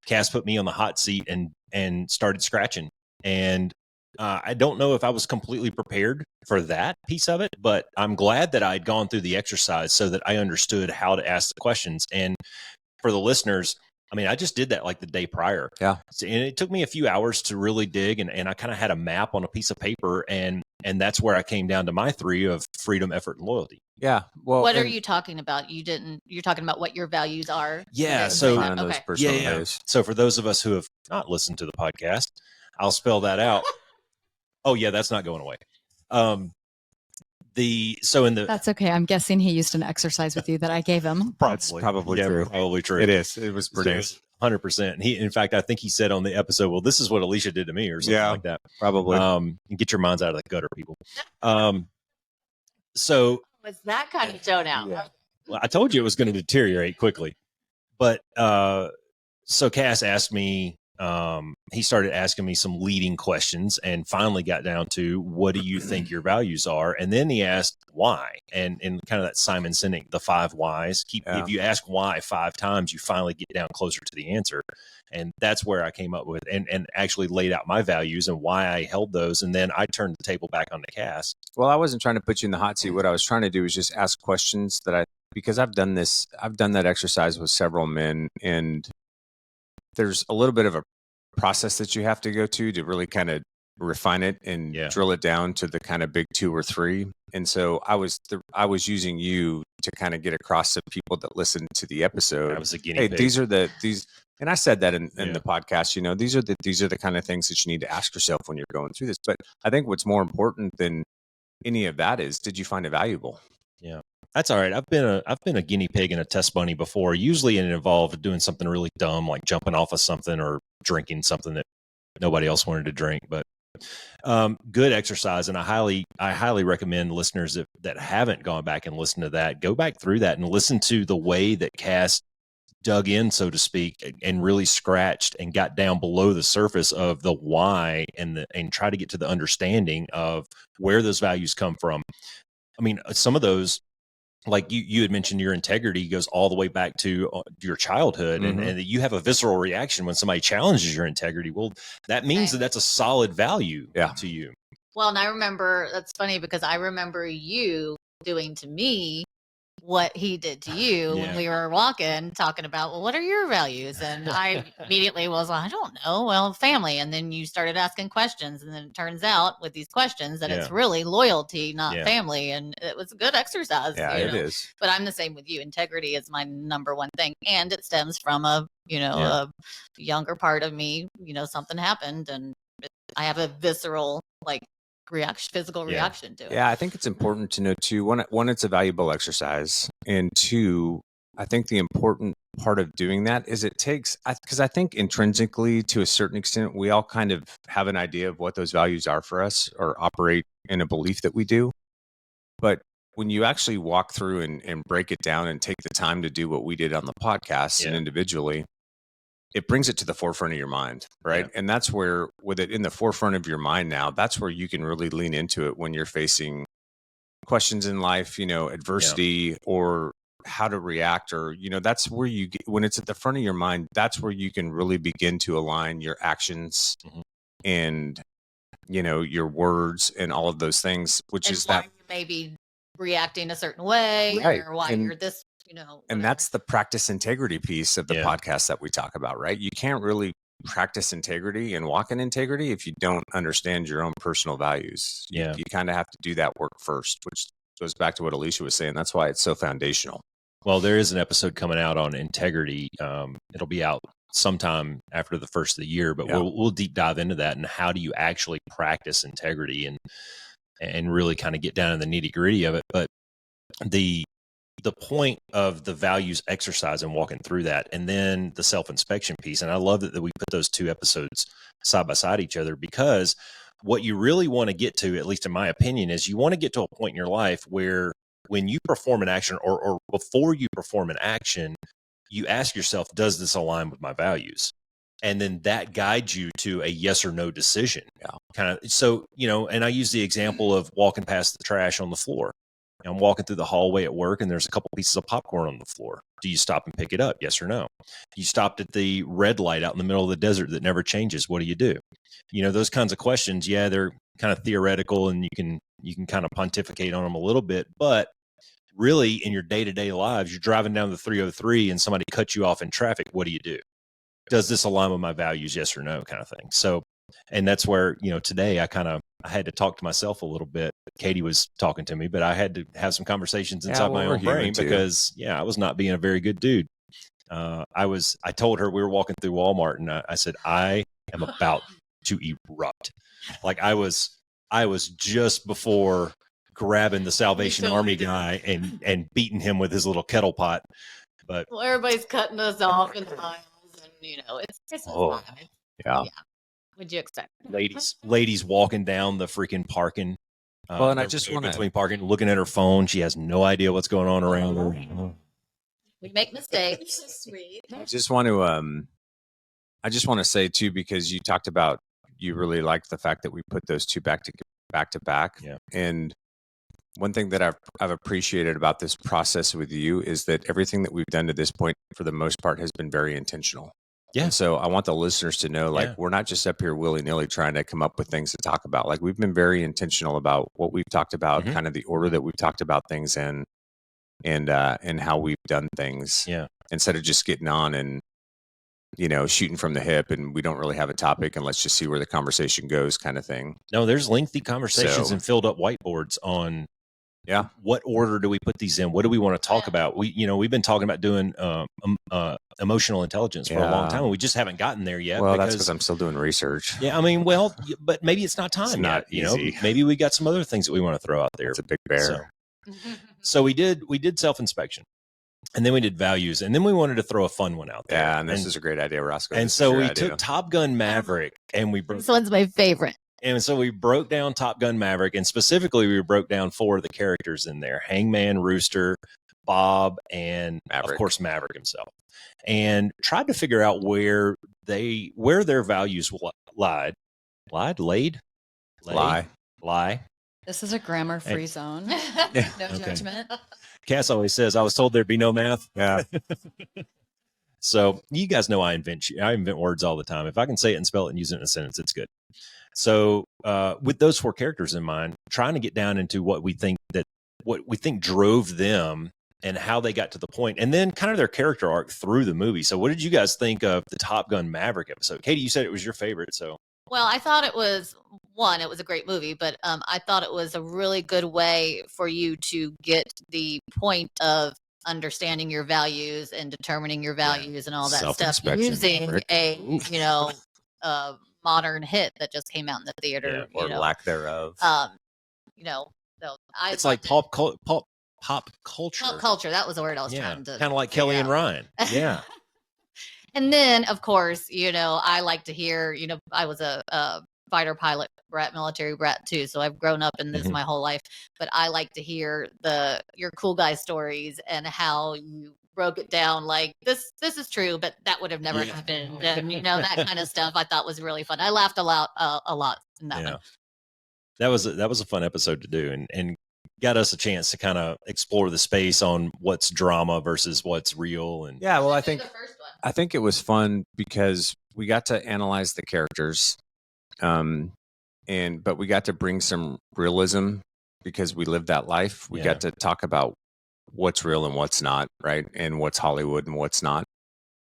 Cass put me on the hot seat and started scratching. And I don't know if I was completely prepared for that piece of it, but I'm glad that I'd gone through the exercise so that I understood how to ask the questions. And for the listeners, I mean, I just did that like the day prior. Yeah. And it took me a few hours to really dig. And I kind of had a map on a piece of paper. And that's where I came down to my 3 of freedom, effort, and loyalty. Yeah. Well, What are you talking about? You're talking about what your values are? Yeah. Okay, So, Define those personal values. So for those of us who have not listened to the podcast, I'll spell that out. Oh yeah, that's not going away. That's okay. I'm guessing he used an exercise with you that I gave him. That's probably true. Probably true. It is. It was produced. 100%. In fact, I think he said on the episode, well, this is what Aleishia did to me or something like that. Probably. Get your minds out of the gutter, people. So Was that kind of shown out? Yeah. well, I told you it was going to deteriorate quickly, but so Cass asked me, he started asking me some leading questions and finally got down to, what do you think your values are? And then he asked why, and kind of that Simon Sinek, the 5 whys. If you ask why 5 times, you finally get down closer to the answer. And that's where I came up with and actually laid out my values and why I held those. And then I turned the table back on the Cass. Well, I wasn't trying to put you in the hot seat. What I was trying to do was just ask questions because I've done that exercise with several men, and there's a little bit of a process that you have to go to really kind of refine it and Yeah. drill it down to the kind of big 2 or 3. And so I was using you to kind of get across to people that listen to the episode. I was a guinea Hey, pig. these, and I said that in Yeah. the podcast, you know, these are the kind of things that you need to ask yourself when you're going through this. But I think what's more important than any of that is, did you find it valuable? Yeah. That's all right. I've been a guinea pig and a test bunny before. Usually it involved doing something really dumb, like jumping off of something or drinking something that nobody else wanted to drink. But good exercise, and I highly recommend listeners that haven't gone back and listened to that, go back through that and listen to the way that Cass dug in, so to speak, and really scratched and got down below the surface of the why and try to get to the understanding of where those values come from. I mean, some of those, like you had mentioned, your integrity goes all the way back to your childhood, Mhm. and you have a visceral reaction when somebody challenges your integrity. Well, that means that that's a solid value to you. Well, and I remember, that's funny because I remember you doing to me what he did to you when we were walking, talking about, well, what are your values? And I immediately was like, I don't know. Well, family. And then you started asking questions. And then it turns out with these questions that it's really loyalty, not family. And it was a good exercise. Yeah, it is. But I'm the same with you. Integrity is my number one thing. And it stems from a younger part of me, something happened and I have a visceral, physical reaction to it. Yeah, I think it's important to know too, one, it's a valuable exercise. And 2, I think the important part of doing that is it takes, because I think intrinsically to a certain extent, we all kind of have an idea of what those values are for us or operate in a belief that we do. But when you actually walk through and break it down and take the time to do what we did on the podcast and individually, it brings it to the forefront of your mind, right? And that's where, with it in the forefront of your mind now, that's where you can really lean into it when you're facing questions in life, adversity or how to react, or, that's where you get, when it's at the front of your mind, that's where you can really begin to align your actions and, your words and all of those things, which and is why that you may be reacting a certain way or why you're this. And that's the practice integrity piece of the podcast that we talk about, right? You can't really practice integrity and walk in integrity if you don't understand your own personal values. You kind of have to do that work first, which goes back to what Aleishia was saying. That's why it's so foundational. Well, there is an episode coming out on integrity. It'll be out sometime after the first of the year, but we'll deep dive into that and how do you actually practice integrity and really kind of get down in the nitty gritty of it. But the point of the values exercise and walking through that, and then the self-inspection piece. And I love that we put those 2 episodes side by side each other, because what you really want to get to, at least in my opinion, is you want to get to a point in your life where when you perform an action or before you perform an action, you ask yourself, does this align with my values? And then that guides you to a yes or no decision. Kind of. So, and I use the example of walking past the trash on the floor. I'm walking through the hallway at work and there's a couple pieces of popcorn on the floor. Do you stop and pick it up? Yes or no? You stopped at the red light out in the middle of the desert that never changes. What do? Those kinds of questions. Yeah, they're kind of theoretical and you can kind of pontificate on them a little bit, but really in your day-to-day lives, you're driving down the 303 and somebody cuts you off in traffic. What do? Does this align with my values? Yes or no, kind of thing. So, and that's where, today I had to talk to myself a little bit. Katie was talking to me, but I had to have some conversations inside my own brain because I was not being a very good dude. I told her we were walking through Walmart and I said, I am about to erupt. Like I was just before grabbing the Salvation Army guy and beating him with his little kettle pot. But everybody's cutting us off in aisles and it's Christmas time. Yeah. What'd you expect? Ladies walking down the freaking parking. Well, and I just want between parking, looking at her phone. She has no idea what's going on around her. We make mistakes. Sweet. I just want to say too, because you talked about you really liked the fact that we put those 2 back to back. Yeah. And one thing that I've appreciated about this process with you is that everything that we've done to this point, for the most part, has been very intentional. Yeah. And so I want the listeners to know, we're not just up here willy-nilly trying to come up with things to talk about. Like, we've been very intentional about what we've talked about, kind of the order that we've talked about things in, and how we've done things. Yeah. Instead of just getting on and shooting from the hip and we don't really have a topic and let's just see where the conversation goes kind of thing. No, there's lengthy conversations So- and filled up whiteboards on Yeah. what order do we put these in? What do we want to talk about? We've been talking about doing emotional intelligence for a long Yeah. time, and we just haven't gotten there yet. Well, that's because I'm still doing research. Yeah, but maybe it's not time It's not yet. easy. Maybe we got some other things that we want to throw out there. It's a big bear. So we did self-inspection, and then we did values, and then we wanted to throw a fun one out there. Yeah, and this is a great idea, Roscoe. And This is so your we idea. took Top Gun Maverick, and we broke. This one's my favorite. And so we broke down Top Gun Maverick, and specifically we broke down 4 of the characters in there: Hangman, Rooster, Bob, and Maverick. of course Maverick himself, and tried to figure out where their values lie. This is a grammar-free zone. Yeah. No Okay. judgment. Cass always says, "I was told there'd be no math." Yeah. So you guys know I invent words all the time. If I can say it and spell it and use it in a sentence, it's good. So with those 4 characters in mind, trying to get down into what we think drove them and how they got to the point, and then kind of their character arc through the movie. So what did you guys think of the Top Gun Maverick episode? Katie, you said it was your favorite. So Well, I thought it was a great movie, but I thought it was a really good way for you to get the point of understanding your values and determining your values and all that stuff Self-inspection, using Rick. a modern hit that just came out in the theater, Or lack thereof. So I it's like loved it. pop culture. Pop culture. That was the word I was Yeah, trying to kind of like figure Kelly and out. Ryan. Yeah. And then, of course, I like to hear, I was a fighter pilot brat, military brat too. So I've grown up in this Mhm. my whole life, but I like to hear your cool guy stories and how you broke it down. Like this is true, but that would have never Yeah. happened. And that kind of stuff I thought was really fun. I laughed a lot in that one. That was a fun episode to do, and got us a chance to kind of explore the space on what's drama versus what's real. And Yeah, well, I This is think the first one. I think it was fun because we got to analyze the characters, but we got to bring some realism because we lived that life. We Yeah. got to talk about what's real and what's not, right, and what's Hollywood and what's not.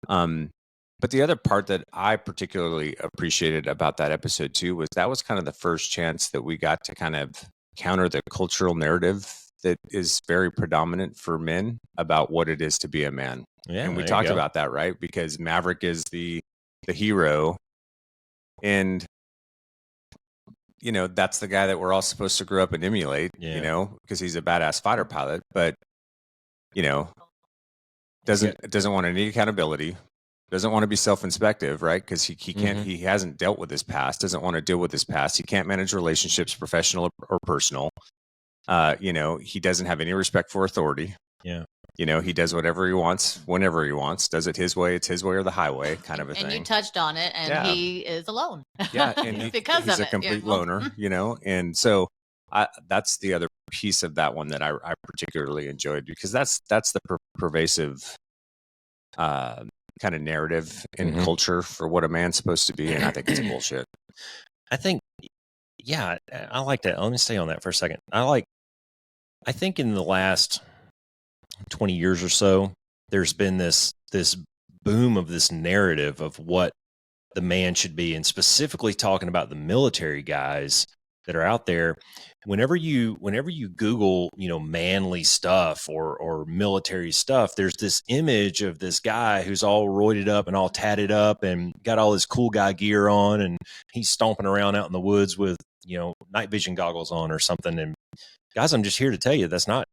But the other part that I particularly appreciated about that episode too was that was kind of the first chance that we got to kind of counter the cultural narrative that is very predominant for men about what it is to be a man. yeah, And we there you talked go. about that, right? Because Maverick is the hero, and that's the guy that we're all supposed to grow up and emulate. Yeah. Because he's a badass fighter pilot, but doesn't want any accountability, doesn't want to be self-inspective, right? Because he can't, he hasn't dealt with his past, doesn't want to deal with his past. He can't manage relationships, professional or personal. He doesn't have any respect for authority. Yeah. He does whatever he wants, whenever he wants, does it his way, it's his way or the highway kind of a And thing. you touched on it, and Yeah. he is alone. Yeah, and Because he's of a it, complete you know? loner, and so that's the other piece of that one that I particularly enjoyed because that's the pervasive kind of narrative in Mhm. culture for what a man's supposed to be, and I think it's bullshit. I think, yeah, I like that. Let me stay on that for a second. I think in the last 20 years or so, there's been this boom of this narrative of what the man should be, and specifically talking about the military guys that are out there. Whenever you Google, manly stuff or military stuff, there's this image of this guy who's all roided up and all tatted up and got all his cool guy gear on, and he's stomping around out in the woods with, night vision goggles on or something. And guys, I'm just here to tell you that's not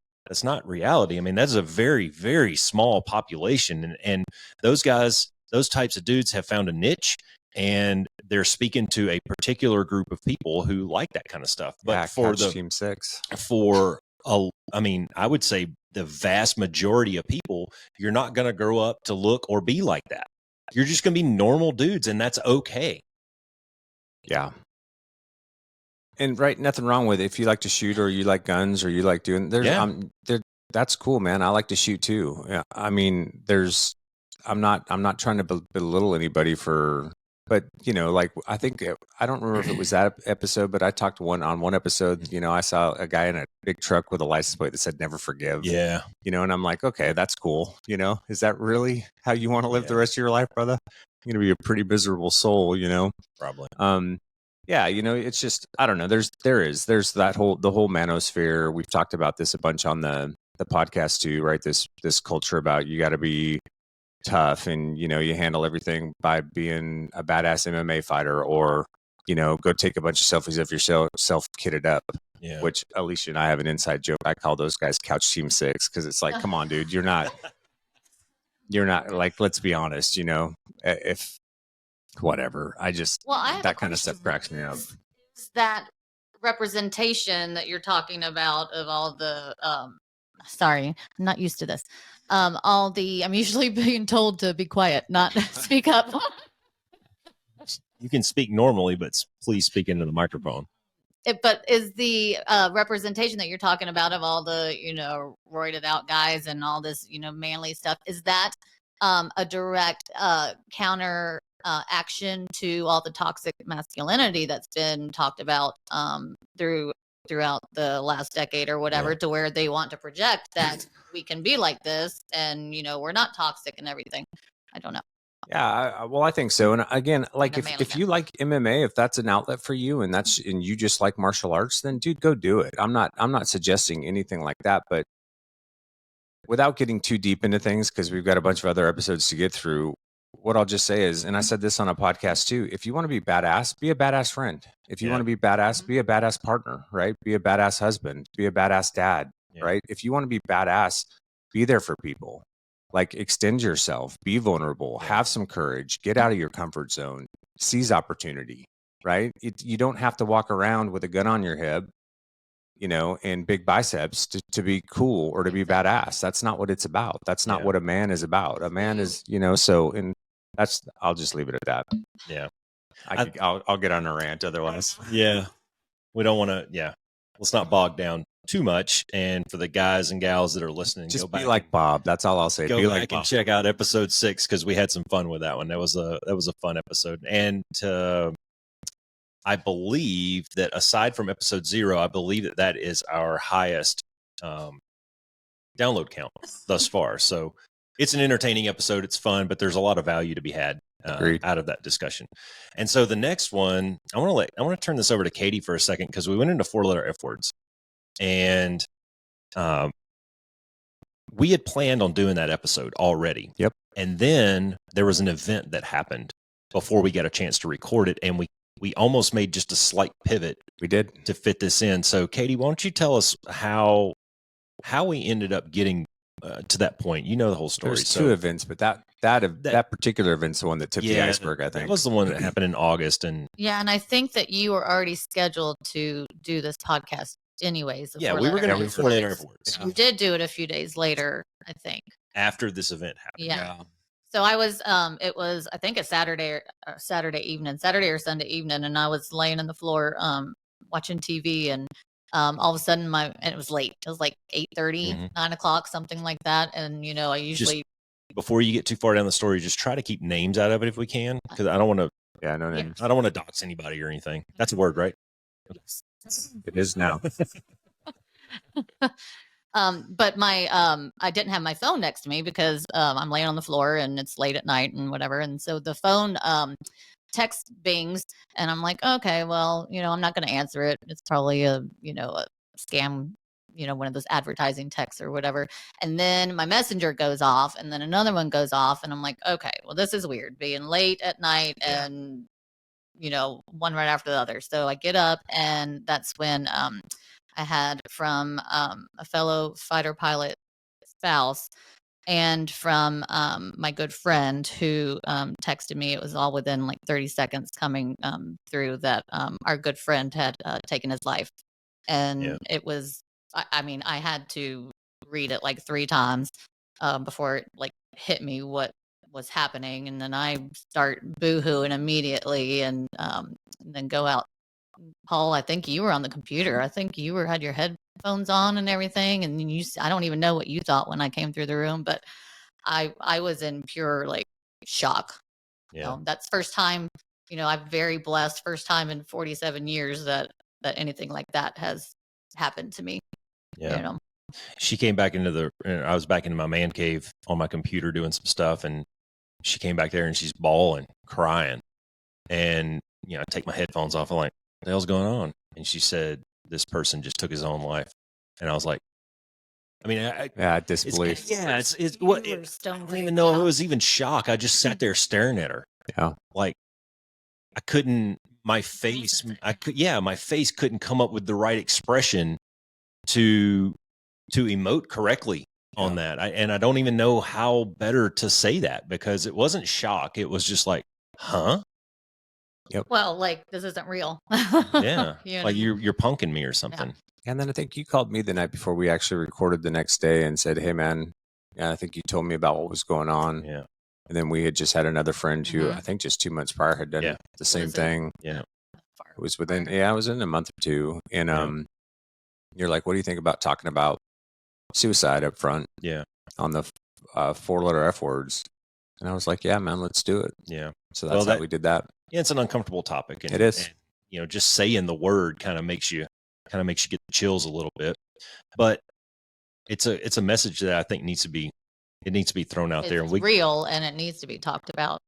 reality. I mean, that's a very, very small population, and those guys, those types of dudes have found a niche, and they're speaking to a particular group of people who like that kind of stuff. But Yeah, for Couch Team 6, I would say the vast majority of people, you're not going to grow up to look or be like that. You're just going to be normal dudes, and that's okay. yeah. And nothing wrong with it. If you like to shoot or you like guns or you like doing that's cool, man. I like to shoot too. Yeah, I mean, I'm not trying to belittle anybody but I think I don't remember if it was that episode, but I talked on one episode. I saw a guy in a big truck with a license plate that said "Never Forgive." Yeah. And I'm like, okay, that's cool. Is that really how you want to live the rest of your life, brother? going to be a pretty miserable soul, you know? Probably. Yeah, you know, it's just, I don't know. There's the whole manosphere. We've talked about this a bunch on the podcast too, right? This culture about you got to be tough and, you know, you handle everything by being a badass MMA fighter, or, you know, go take a bunch of selfies of yourself kitted up. Yeah. Which Aleishia and I have an inside joke. I call those guys Couch Team 6, because it's like, come on, dude, you're not like, let's be honest, you know, if whatever. I just, Well, I have that a kind of question. stuff cracks me up. Is that representation that you're talking about of all the sorry, I'm not used to this. I'm usually being told to be quiet, not speak up. You can speak normally, but please speak into the microphone. But is the representation that you're talking about of all the, you know, roided out guys and all this, you know, manly stuff, is that a direct counter action to all the toxic masculinity that's been talked about throughout the last decade or whatever, to where they want to project that we can be like this and, you know, we're not toxic and everything? I don't know. Yeah, well, I think so. And again, like, In a manly if you like MMA, if that's an outlet for you, and you just like martial arts, then dude, go do it. I'm not suggesting anything like that, but without getting too deep into things, because we've got a bunch of other episodes to get through, what I'll just say is, and I said this on a podcast too, if you want to be badass, be a badass friend. If you want to be badass, be a badass partner, right? Be a badass husband, be a badass dad, right? If you want to be badass, be there for people. Like, extend yourself, be vulnerable, have some courage, get out of your comfort zone, seize opportunity, right? You don't have to walk around with a gun on your hip, you know, and big biceps to be cool or to be badass. That's not what it's about. That's not what a man is about. A man is, you know, I'll just leave it at that. Yeah. I'll get on a rant otherwise. Yeah. We don't want to, let's not bog down too much. And for the guys and gals that are listening, Just go back, be like Bob. That's all I'll say. go Be back like and Bob. check out episode 6, because we had some fun with that one. That was a fun episode. And I believe that aside from episode 0, I believe that is our highest download count thus far. So it's an entertaining episode. It's fun, but there's a lot of value to be had out of that discussion. And so the next one, I want to turn this over to Katie for a second, because we went into 4-letter F words, and we had planned on doing that episode already. Yep. And then there was an event that happened before we got a chance to record it, and we almost made just a slight pivot. We did to fit this in. So Katie, why don't you tell us how we ended up getting to that point? You know the whole story. There's 2 events, but that particular event's the one that tipped the iceberg, I think. That was the one that happened in August. And and I think that you were already scheduled to do this podcast anyways. We were going to do 4-letter F words. You did do it a few days later, I think, after this event happened. Yeah. So I was, it was, I think, a Saturday or Sunday evening, and I was laying on the floor, watching TV, and all of a sudden and it was late. It was like 8:30, 9 o'clock, something like that. And, you know, I usually, before you get too far down the story, just try to keep names out of it if we can, because I don't want to. Yeah, no names. I don't want to dox anybody or anything. That's a word, right? It is now. But I didn't have my phone next to me because I'm laying on the floor and it's late at night and whatever. And so the phone text bings, and I'm like, okay, well, you know, I'm not going to answer it. It's probably a scam, you know, one of those advertising texts or whatever. And then my messenger goes off, and then another one goes off, and I'm like, okay, well, this is weird, being late at night and, you know, one right after the other. So I get up, and that's when I had from a fellow fighter pilot spouse and from my good friend who texted me. It was all within like 30 seconds coming through that our good friend had taken his life. And it was, I mean, I had to read it like 3 times before it like hit me what was happening. And then I start boohooing immediately, and then go out. Paul, I think you were on the computer. I think you had your headphones on and everything. And I don't even know what you thought when I came through the room, but I was in pure like shock. Yeah. You know, that's first time, you know, I'm very blessed. First time in 47 years that anything like that has happened to me. Yeah. You know? She came back I was back in my man cave on my computer doing some stuff, and she came back there and she's bawling, crying. And, I take my headphones off. I'm like, what the hell's going on? And she said, this person just took his own life. And I was like, I mean, disbelief. It's what, I don't even know if it was even shock. I just sat there staring at her. Yeah. Like, I couldn't, my face couldn't come up with the right expression to emote correctly on that. I don't even know how better to say that, because it wasn't shock. It was just like, huh? Yep. Well, like, this isn't real. Yeah. You know? Like you're punking me or something. Yeah. And then I think you called me the night before we actually recorded the next day and said, hey, man, I think you told me about what was going on. Yeah. And then we had just had another friend who Mhm. I think just 2 months prior had done the same thing. Yeah. It was within a month or two. And you're like, what do you think about talking about suicide up front? Yeah. On the 4-letter F words. And I was like, yeah, man, let's do it. Yeah. So that's how we did that. Yeah, it's an uncomfortable topic. And, it is. And, just saying the word kind of makes you get the chills a little bit. But it's a message that I think needs to be thrown out there. It's And real, and it needs to be talked about.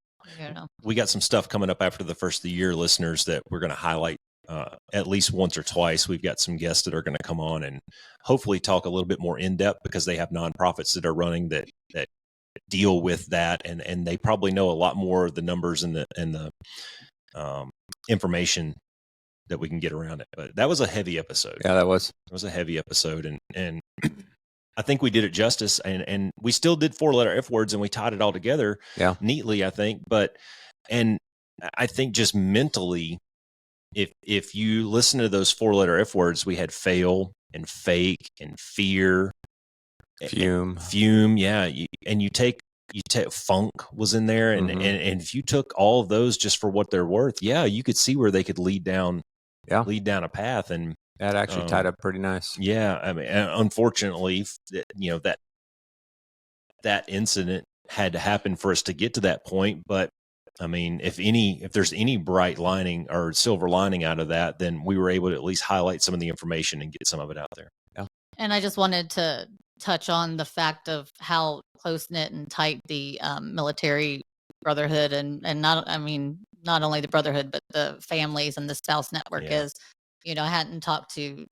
We got some stuff coming up after the first of the year, listeners, that we're going to highlight at least once or twice. We've got some guests that are going to come on and hopefully talk a little bit more in depth, because they have nonprofits that are running that deal with that, and they probably know a lot more of the numbers and the information that we can get around it. But that was a heavy episode. Yeah, that was. It was a heavy episode, and I think we did it justice, and we still did 4-letter F words, and we tied it all together neatly, I think. And I think just mentally, if you listen to those 4-letter F words, we had fail and fake and fear, fume. Yeah. And you take funk was in there. And, and if you took all of those just for what they're worth, you could see where they could lead down a path. And that actually tied up pretty nice. Yeah. I mean, unfortunately, that incident had to happen for us to get to that point. But I mean, if there's any bright lining or silver lining out of that, then we were able to at least highlight some of the information and get some of it out there. Yeah. And I just wanted to touch on the fact of how close knit and tight the military brotherhood and not only the brotherhood, but the families and the spouse network is. I hadn't talked to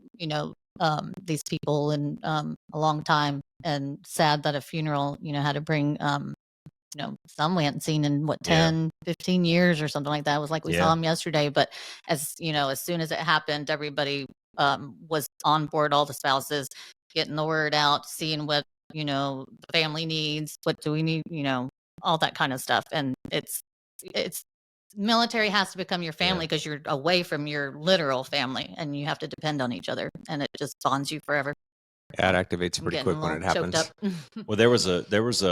these people in a long time, and sad that a funeral had to bring some we hadn't seen in 10, 15 years or something like that. It was like we saw them yesterday, but as soon as it happened, everybody was on board, all the spouses getting the word out, seeing what the family needs, what do we need, all that kind of stuff. And it's military has to become your family, because you're away from your literal family and you have to depend on each other, and it just bonds you forever. Yeah, it activates pretty quick when it happens. Well, there was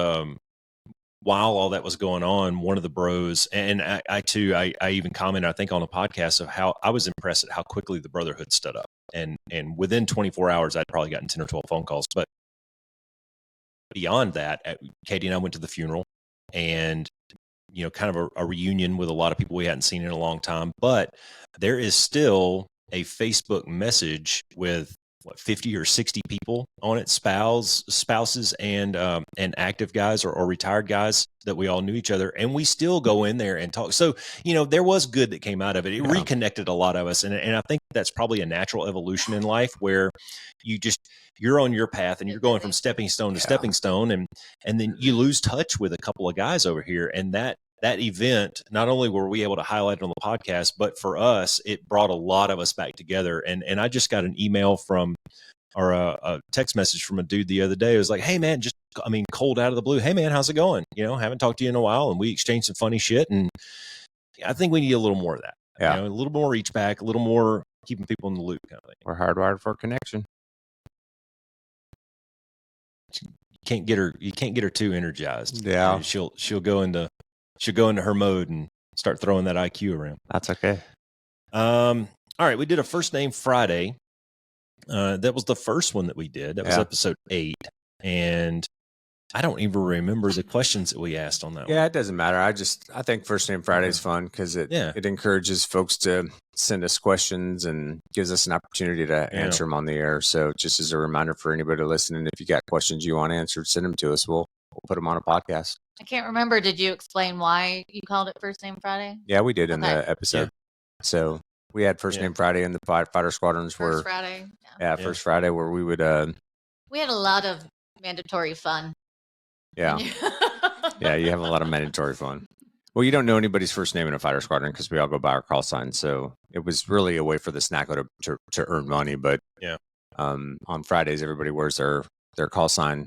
while all that was going on, one of the bros, and I too, I even commented, I think, on a podcast of how I was impressed at how quickly the brotherhood stood up. And within 24 hours, I'd probably gotten 10 or 12 phone calls. But beyond that, Katie and I went to the funeral, and kind of a reunion with a lot of people we hadn't seen in a long time. But there is still a Facebook message with 50 or 60 people on it, spouses and active guys or retired guys that we all knew each other, and we still go in there and talk. So there was good that came out of it. It reconnected a lot of us, and I think that's probably a natural evolution in life, where you're on your path and you're going from stepping stone to stepping stone, and then you lose touch with a couple of guys over here. And that event, not only were we able to highlight it on the podcast, but for us, it brought a lot of us back together. And I just got an email or a text message from a dude the other day. It was like, hey man, cold out of the blue. Hey man, how's it going? Haven't talked to you in a while, and we exchanged some funny shit. And I think we need a little more of that. Yeah. A little more reach back, a little more keeping people in the loop kind of thing. We're hardwired for connection. You can't get her too energized. Yeah. She'll go into her mode and start throwing that IQ around. That's okay. All right. We did a first name Friday. That was the first one that we did. That was episode 8. And I don't even remember the questions that we asked on that one. Yeah, it doesn't matter. I think First Name Friday is fun, because it encourages folks to send us questions and gives us an opportunity to answer them on the air. So just as a reminder for anybody listening, if you got questions you want answered, send them to us. We'll put them on a podcast. I can't remember. Did you explain why you called it First Name Friday? Yeah, we did in Okay. the episode. So we had First Yeah. Name Friday, and the fighter squadrons First were Friday. First Friday, where we would We had a lot of mandatory fun. yeah yeah, you have a lot of mandatory fun. Well, you don't know anybody's first name in a fighter squadron because we all go by our call signs. So it was really a way for the snacko to earn money. But Yeah. on Fridays, everybody wears their call sign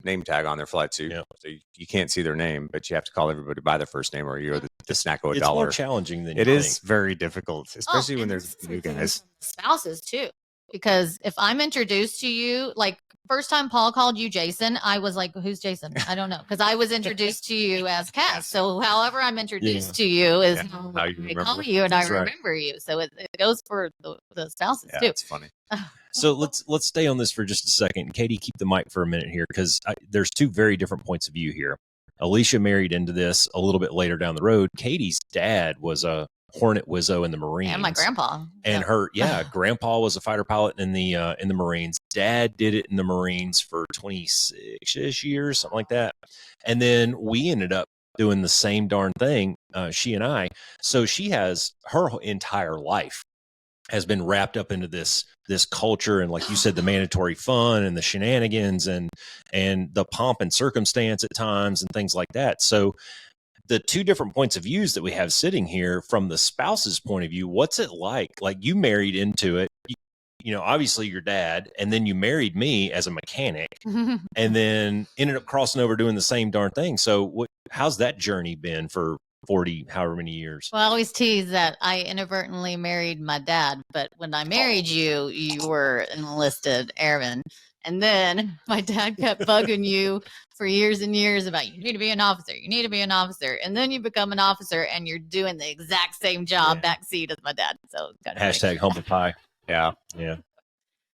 name tag on their flight suit. Yeah. So you can't see their name, but you have to call everybody by their first name, or you're the snacko It's $1. more challenging than It you is think. very difficult, especially when and there's this is new the thing guys. from the spouses too, because if I'm introduced to you, like first time Paul called you Jason, I was like, who's Jason? I don't know, because I was introduced to you as Cass. So however I'm introduced to you is how how you I remember. call you, and That's I right. remember you. So it goes for the spouses Yeah, too. it's funny. So let's stay on this for just a second. Katie, keep the mic for a minute here, because there's two very different points of view here. Aleishia married into this a little bit later down the road. Katie's dad was a Hornet Wizzo in the Marines, And my grandpa. and her grandpa was a fighter pilot in the Marines. Dad did it in the Marines for 26-ish years, something like that. And then we ended up doing the same darn thing, she and I. So she has her entire life has been wrapped up into this culture, and like you said, the mandatory fun and the shenanigans and the pomp and circumstance at times and things like that. So the two different points of views that we have sitting here from the spouse's point of view, what's it like? Like, you married into it, you know, obviously your dad, and then you married me as a mechanic, and then ended up crossing over doing the same darn thing. So how's that journey been for 40, however many years? Well, I always tease that I inadvertently married my dad, but when I married you, you were an enlisted airman. And then my dad kept bugging you for years and years about, you need to be an officer, you need to be an officer. And then you become an officer and you're doing the exact same job backseat as my dad. So it's kind of Hashtag humble pie. Yeah. Yeah.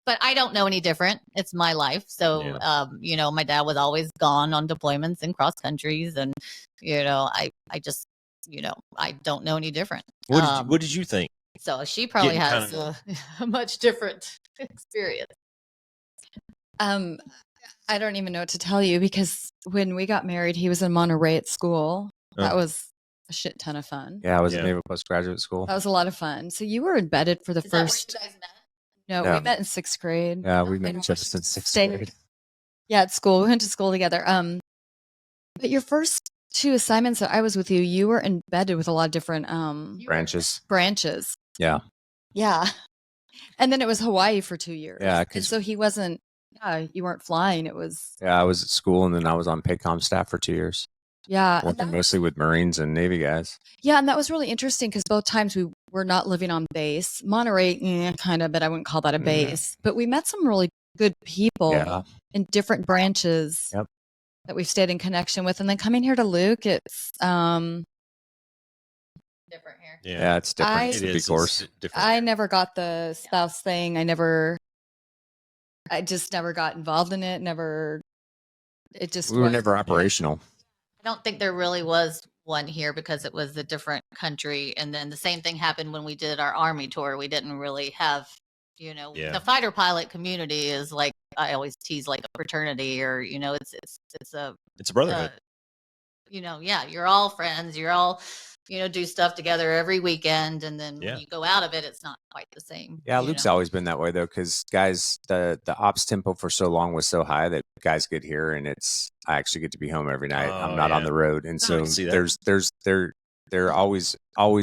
But I don't know any different. It's my life. So, you know, my dad was always gone on deployments and cross countries. And, you know, I just, you know, I don't know any different. What did you think? So she probably Getting has a much different experience. I don't even know what to tell you, because when we got married, he was in Monterey at school. That was a shit ton of fun. Yeah, I was at Naval Postgraduate School. That was a lot of fun. So you were embedded for the Is that where first. you guys met? No, we met in 6th grade. Yeah, we met each other since 6th grade. Yeah, at school. We went to school together. But your first two assignments that I was with you, you were embedded with a lot of different branches. Yeah. Yeah. And then it was Hawaii for 2 years. Yeah, and so he wasn't. Yeah, you weren't flying. It was. Yeah, I was at school, and then I was on PACOM staff for 2 years. Yeah, working mostly with Marines and Navy guys. Yeah, and that was really interesting because both times we were not living on base. Monterey, kind of, but I wouldn't call that a base. But we met some really good people in different branches that we've stayed in connection with. And then coming here to Luke, it's different here. Yeah, it's different. It is. Course. I never got the spouse thing. I just never got involved in it. We were never operational. I don't think there really was one here because it was a different country. And then the same thing happened when we did our Army tour. We didn't really have, you know, the fighter pilot community is like, I always tease, like a fraternity, or, you know, it's a brotherhood. You know, you're all friends. You're all, you know, do stuff together every weekend. And then when you go out of it, it's not quite the same. Yeah, Luke's always been that way, though, because guys, the ops tempo for so long was so high that guys get here and I actually get to be home every night. I'm not on the road. And so there always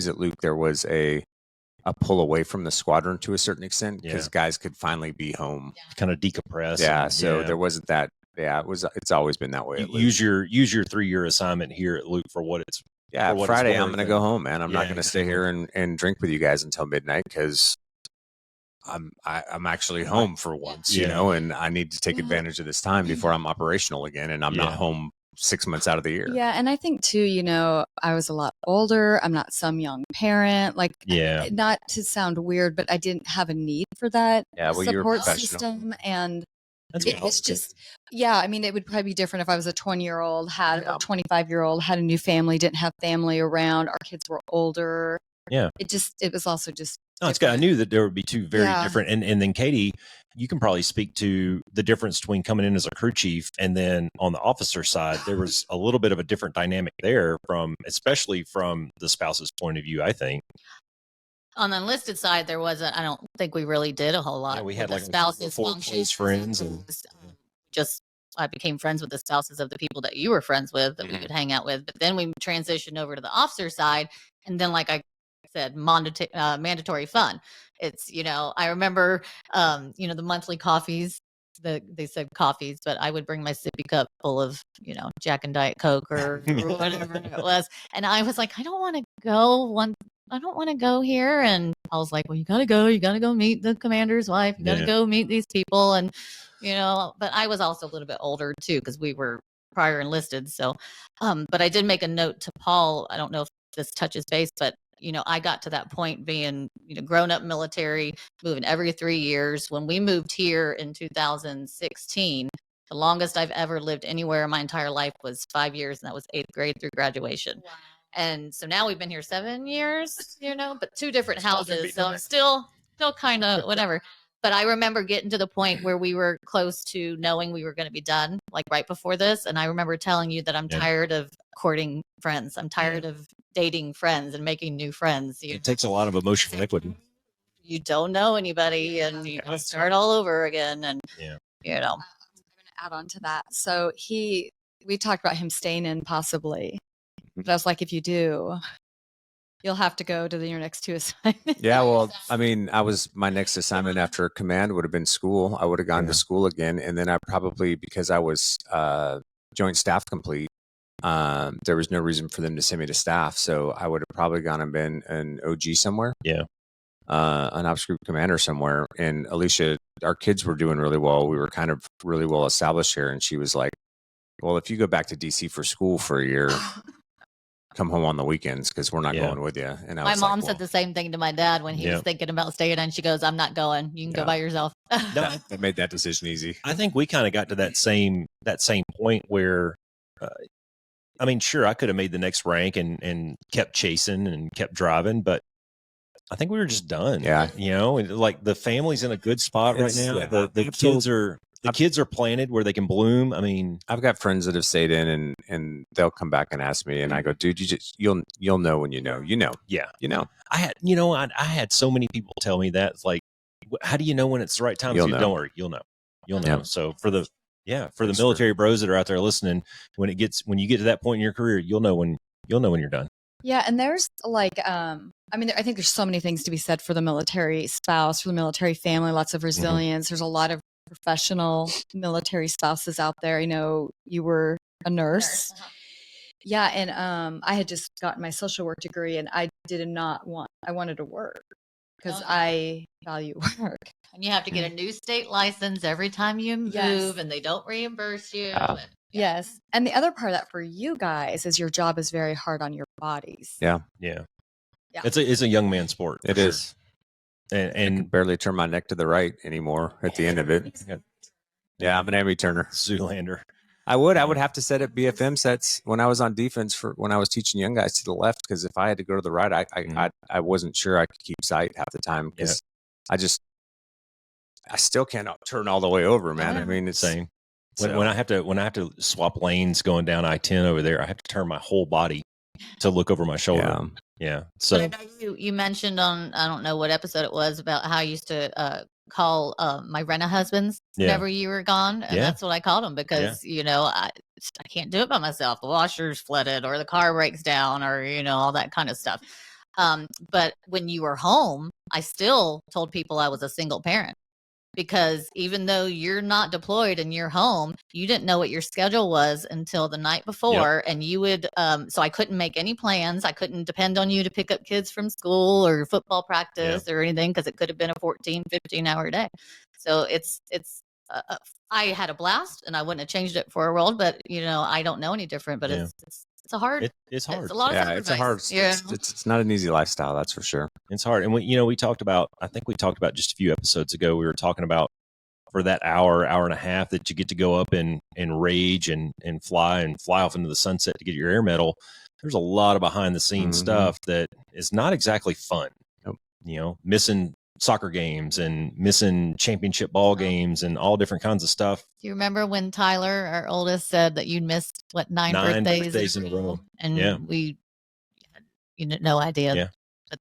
at Luke, there was a pull away from the squadron to a certain extent because guys could finally be home. Kind of decompress. Yeah, so there wasn't that. Yeah, it's always been that way. Use your 3-year assignment here at Luke for what it's. Yeah, Friday I'm going to go home, man. I'm not going to stay here and drink with you guys until midnight because I'm actually home for once, you know, and I need to take advantage of this time before I'm operational again, and I'm not home 6 months out of the year. Yeah, and I think too, you know, I was a lot older. I'm not some young parent. Like, not to sound weird, but I didn't have a need for that support system, and it's just, I mean, it would probably be different if I was a 20-year-old, had a 25-year-old, had a new family, didn't have family around. Our kids were older. Yeah. It was also just. No, it's good. I knew that there would be two very Yeah. different. And then Katie, you can probably speak to the difference between coming in as a crew chief and then on the officer side, there was a little bit of a different dynamic there especially from the spouse's point of view, I think. On the enlisted side, I don't think we really did a whole lot. Yeah, we had with like the spouses, 4 close friends and just I became friends with the spouses of the people that you were friends with that we could hang out with. But then we transitioned over to the officer side, and then like I said, mandatory fun. It's I remember the monthly coffees. They said coffees, but I would bring my sippy cup full of Jack and Diet Coke or whatever it was, and I was like, I don't want to go here. And I was like, well, you gotta go meet the commander's wife. You gotta go meet these people. And, but I was also a little bit older too, because we were prior enlisted. So, but I did make a note to Paul. I don't know if this touches base, but, I got to that point being, grown up military, moving every 3 years. When we moved here in 2016, the longest I've ever lived anywhere in my entire life was 5 years, and that was 8th grade through graduation. Wow. And so now we've been here 7 years, but 2 different houses. So I'm still kind of whatever. But I remember getting to the point where we were close to knowing we were going to be done, like right before this. And I remember telling you that I'm tired of courting friends. I'm tired of dating friends and making new friends. It takes a lot of emotional equity. You don't know anybody, and you start all over again. And, I'm going to add on to that. So we talked about him staying in possibly. But I was like, if you do, you'll have to go to your next 2 assignments. Yeah, well, I mean, my next assignment after command would have been school. I would have gone to school again. And then I probably, because I was joint staff complete, there was no reason for them to send me to staff. So I would have probably gone and been an OG somewhere. Yeah. An ops group commander somewhere. And Aleishia, our kids were doing really well. We were kind of really well established here. And she was like, well, if you go back to DC for school for a year, come home on the weekends because we're not going with you. And my mom said the same thing to my dad when he was thinking about staying, and she goes, I'm not going. You can go by yourself. No, I made that decision easy. I think we kind of got to that same point where, I mean, sure, I could have made the next rank and kept chasing and kept driving, but I think we were just done. Yeah. Like the family's in a good spot right now. Yeah, the kids are planted where they can bloom. I mean, I've got friends that have stayed in and they'll come back and ask me, and I go, dude, you'll know when you know. Yeah. I had so many people tell me that. It's like, how do you know when it's the right time? You'll know. Don't worry, you'll know. Yeah. So for the military bros that are out there listening, when you get to that point in your career, you'll know when you're done. Yeah, and there's like, I think there's so many things to be said for the military spouse, for the military family. Lots of resilience. There's a lot of professional military spouses out there. I know you were a nurse. Yeah, and I had just gotten my social work degree, and I wanted to work because I value work. And you have to get a new state license every time you move, and they don't reimburse you. Yes. And the other part of that for you guys is your job is very hard on your bodies. Yeah. It's a young man sport. It is. And I can barely turn my neck to the right anymore at the end of it. Yeah, I'm an Emmy turner. Zoolander. I would have to set up BFM sets when I was on defense when I was teaching young guys to the left, because if I had to go to the right, I wasn't sure I could keep sight half the time because I still cannot turn all the way over, man. I mean, it's same. When I have to swap lanes going down I-10 over there, I have to turn my whole body to look over my shoulder. Yeah. So you mentioned on, I don't know what episode it was, about how I used to call my rent husbands whenever you were gone, and that's what I called them because I can't do it by myself. The washer's flooded, or the car breaks down, or all that kind of stuff. But when you were home, I still told people I was a single parent. Because even though you're not deployed and you're home, you didn't know what your schedule was until the night before. And you would, so I couldn't make any plans. I couldn't depend on you to pick up kids from school or football practice or anything, because it could have been a 14, 15-hour day. So I had a blast, and I wouldn't have changed it for a world, but I don't know any different, but it's hard. It's hard. It's a lot of sacrifice. It's not an easy lifestyle, that's for sure. It's hard. And we talked about, I think we talked about just a few episodes ago, we were talking about for that hour and a half that you get to go up and rage and fly off into the sunset to get your air medal. there's a lot of behind the scenes Mhm. stuff that is not exactly fun. Nope. You know, missing soccer games and missing championship ball games and all different kinds of stuff. Do you remember when Tyler, our oldest, said that you'd missed what 9 birthdays in a row? and Yeah. we had no idea. Yeah. But,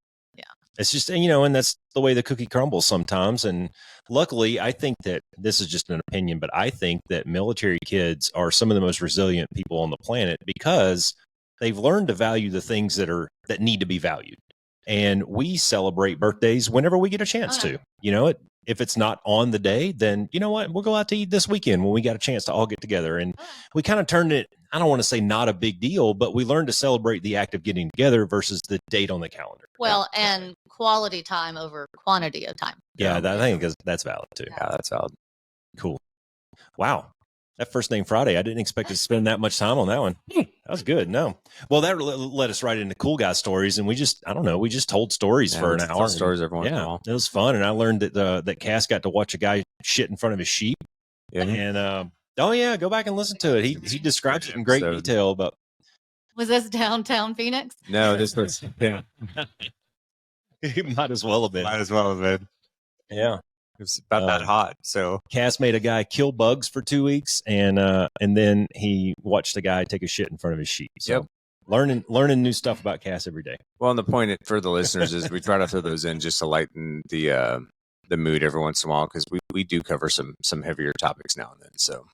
It's just, and that's the way the cookie crumbles sometimes. And luckily, I think that this is just an opinion, but I think that military kids are some of the most resilient people on the planet because they've learned to value the things that need to be valued. And we celebrate birthdays whenever we get a chance to. If it's not on the day, then you know what? We'll go out to eat this weekend when we got a chance to all get together. And we kind of turned it, I don't want to say not a big deal, but we learned to celebrate the act of getting together versus the date on the calendar. Well, and quality time over quantity of time. Yeah, I think that's valid too. Yeah, that's valid. Cool. Wow. That first name Friday, I didn't expect to spend that much time on that one. That was good. No. Well, that led us right into cool guy stories. And we just told stories for an hour. Stories every once in a while. It was fun. And I learned that Cass got to watch a guy shit in front of his sheep. Yeah. And, go back and listen to it. He describes it in great detail. But was this downtown Phoenix? No, this was, yeah. He might as well have been. Yeah. It was about that hot. So Cass made a guy kill bugs for 2 weeks, and then he watched a guy take a shit in front of his sheep. So learning new stuff about Cass every day. Well, and the point for the listeners is we try to throw those in just to lighten the mood every once in a while because we do cover some heavier topics now and then. So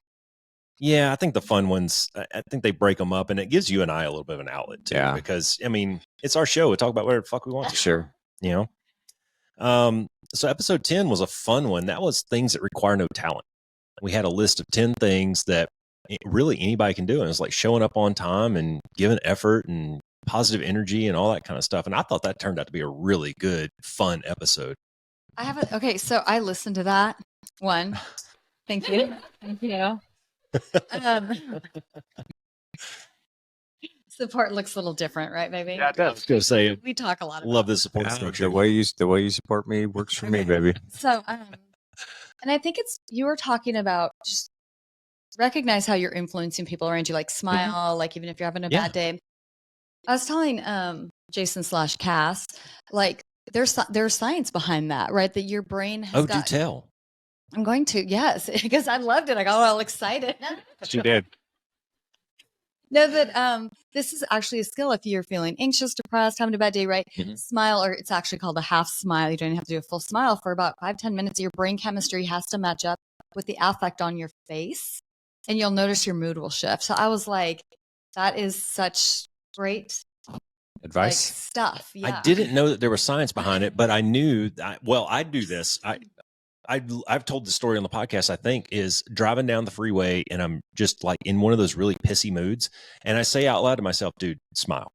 yeah, I think the fun ones, I think they break them up, and it gives you and I a little bit of an outlet too. Yeah. Because it's our show. We talk about whatever the fuck we want to. Sure. So episode 10 was a fun one. That was things that require no talent. We had a list of 10 things that really anybody can do. And it's like showing up on time and giving effort and positive energy and all that kind of stuff. And I thought that turned out to be a really good, fun episode. Okay, so I listened to that one. Thank you. Thank you. The part looks a little different, right, baby? Yeah, I was going to say, we talk a lot about love the support structure. The way you support me works for me, baby. So, and I think you were talking about just recognize how you're influencing people around you, like smile, like even if you're having a bad day. I was telling Jason / Cass, like there's science behind that, right? That your brain has do tell. I'm going to, yes, because I loved it. I got all excited. She did. No, that this is actually a skill if you're feeling anxious, depressed, having a bad day, right? Mm-hmm. Smile, or it's actually called a half smile. You don't even have to do a full smile for about 5-10 minutes. Your brain chemistry has to match up with the affect on your face, and you'll notice your mood will shift. So I was like, that is such great advice stuff. Yeah. I didn't know that there was science behind it, but I knew I do this. I've told the story on the podcast, I think, is driving down the freeway and I'm just like in one of those really pissy moods. And I say out loud to myself, dude, smile,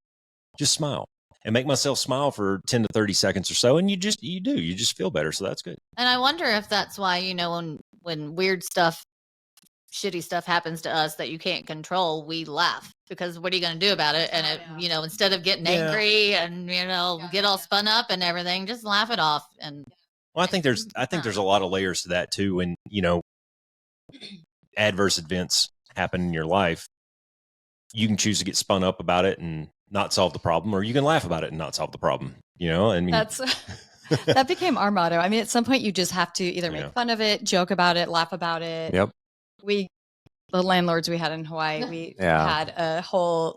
just smile, and make myself smile for 10 to 30 seconds or so. And you just feel better. So that's good. And I wonder if that's why, when weird stuff, shitty stuff happens to us that you can't control, we laugh, because what are you going to do about it? And instead of getting angry and, get all spun up and everything, just laugh it off. And well, I think there's a lot of layers to that too. When, adverse events happen in your life, you can choose to get spun up about it and not solve the problem, or you can laugh about it and not solve the problem. That became our motto. I mean, at some point you just have to either make fun of it, joke about it, laugh about it. Yep. The landlords we had in Hawaii, we had a whole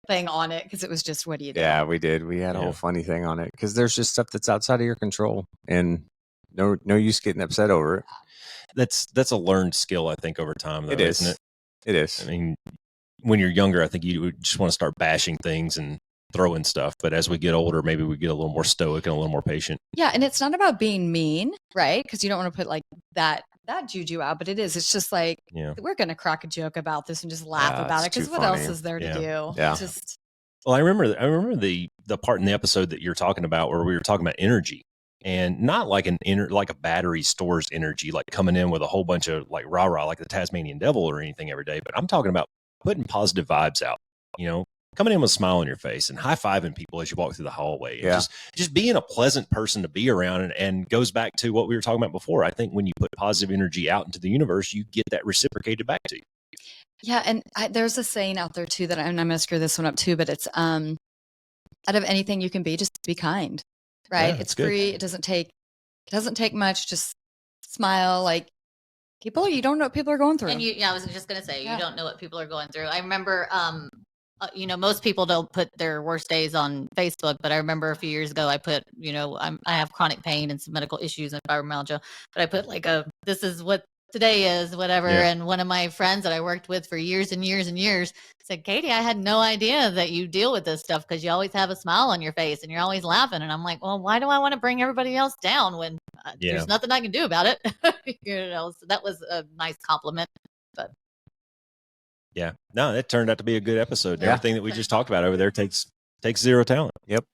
thing on it because it was just, what do you do? Yeah, we did. We had a whole funny thing on it because there's just stuff that's outside of your control, and no use getting upset over it. That's a learned skill, I think, over time, though, it is. Isn't it? It is. I mean, when you're younger, I think you would just want to start bashing things and throwing stuff. But as we get older, maybe we get a little more stoic and a little more patient. Yeah, and it's not about being mean, right? Because you don't want to put that juju out, but it is. It's just like, we're going to crack a joke about this and just laugh about it, because what else is there to do? Yeah. Well, I remember the part in the episode that you're talking about where we were talking about energy, and not like like a battery stores energy, like coming in with a whole bunch of like rah-rah, like the Tasmanian devil or anything every day. But I'm talking about putting positive vibes out, coming in with a smile on your face and high-fiving people as you walk through the hallway. And just being a pleasant person to be around, and goes back to what we were talking about before. I think when you put positive energy out into the universe, you get that reciprocated back to you. Yeah, and there's a saying out there too that I'm going to screw this one up too, but it's out of anything you can be, just be kind, right? Yeah, It's it's good. free. It doesn't take much. Just smile. Like people, you don't know what people are going through. And I was just gonna say, Yeah. you don't know what people are going through. I remember, most people don't put their worst days on Facebook, but I remember a few years ago, I put, I have chronic pain and some medical issues and fibromyalgia, but I put like this is what today is, whatever. Yeah. And one of my friends that I worked with for years and years and years said, Katie, I had no idea that you deal with this stuff because you always have a smile on your face and you're always laughing. And I'm like, well, why do I want to bring everybody else down when there's nothing I can do about it? So that was a nice compliment. But Yeah. No, that turned out to be a good episode. Yeah. Everything that we just talked about over there takes zero talent. Yep.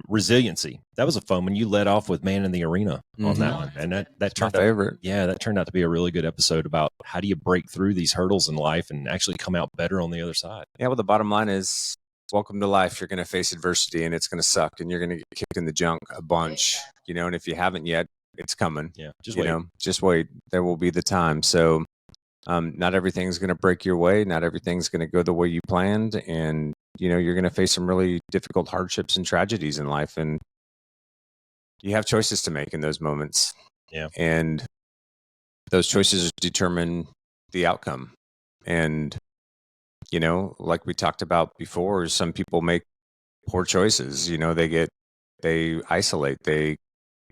Resiliency. That was a fun one. You led off with Man in the Arena on that one. And that My turned out, favorite. yeah, that turned out to be a really good episode about how do you break through these hurdles in life and actually come out better on the other side. Yeah, well, the bottom line is welcome to life. You're going to face adversity and it's going to suck and you're going to get kicked in the junk a bunch, and if you haven't yet, it's coming. Yeah. Just wait. Just wait. There will be the time. So not everything's going to break your way. Not everything's going to go the way you planned. And, you're going to face some really difficult hardships and tragedies in life. And you have choices to make in those moments. Yeah. And those choices determine the outcome. And, like we talked about before, some people make poor choices. They isolate, they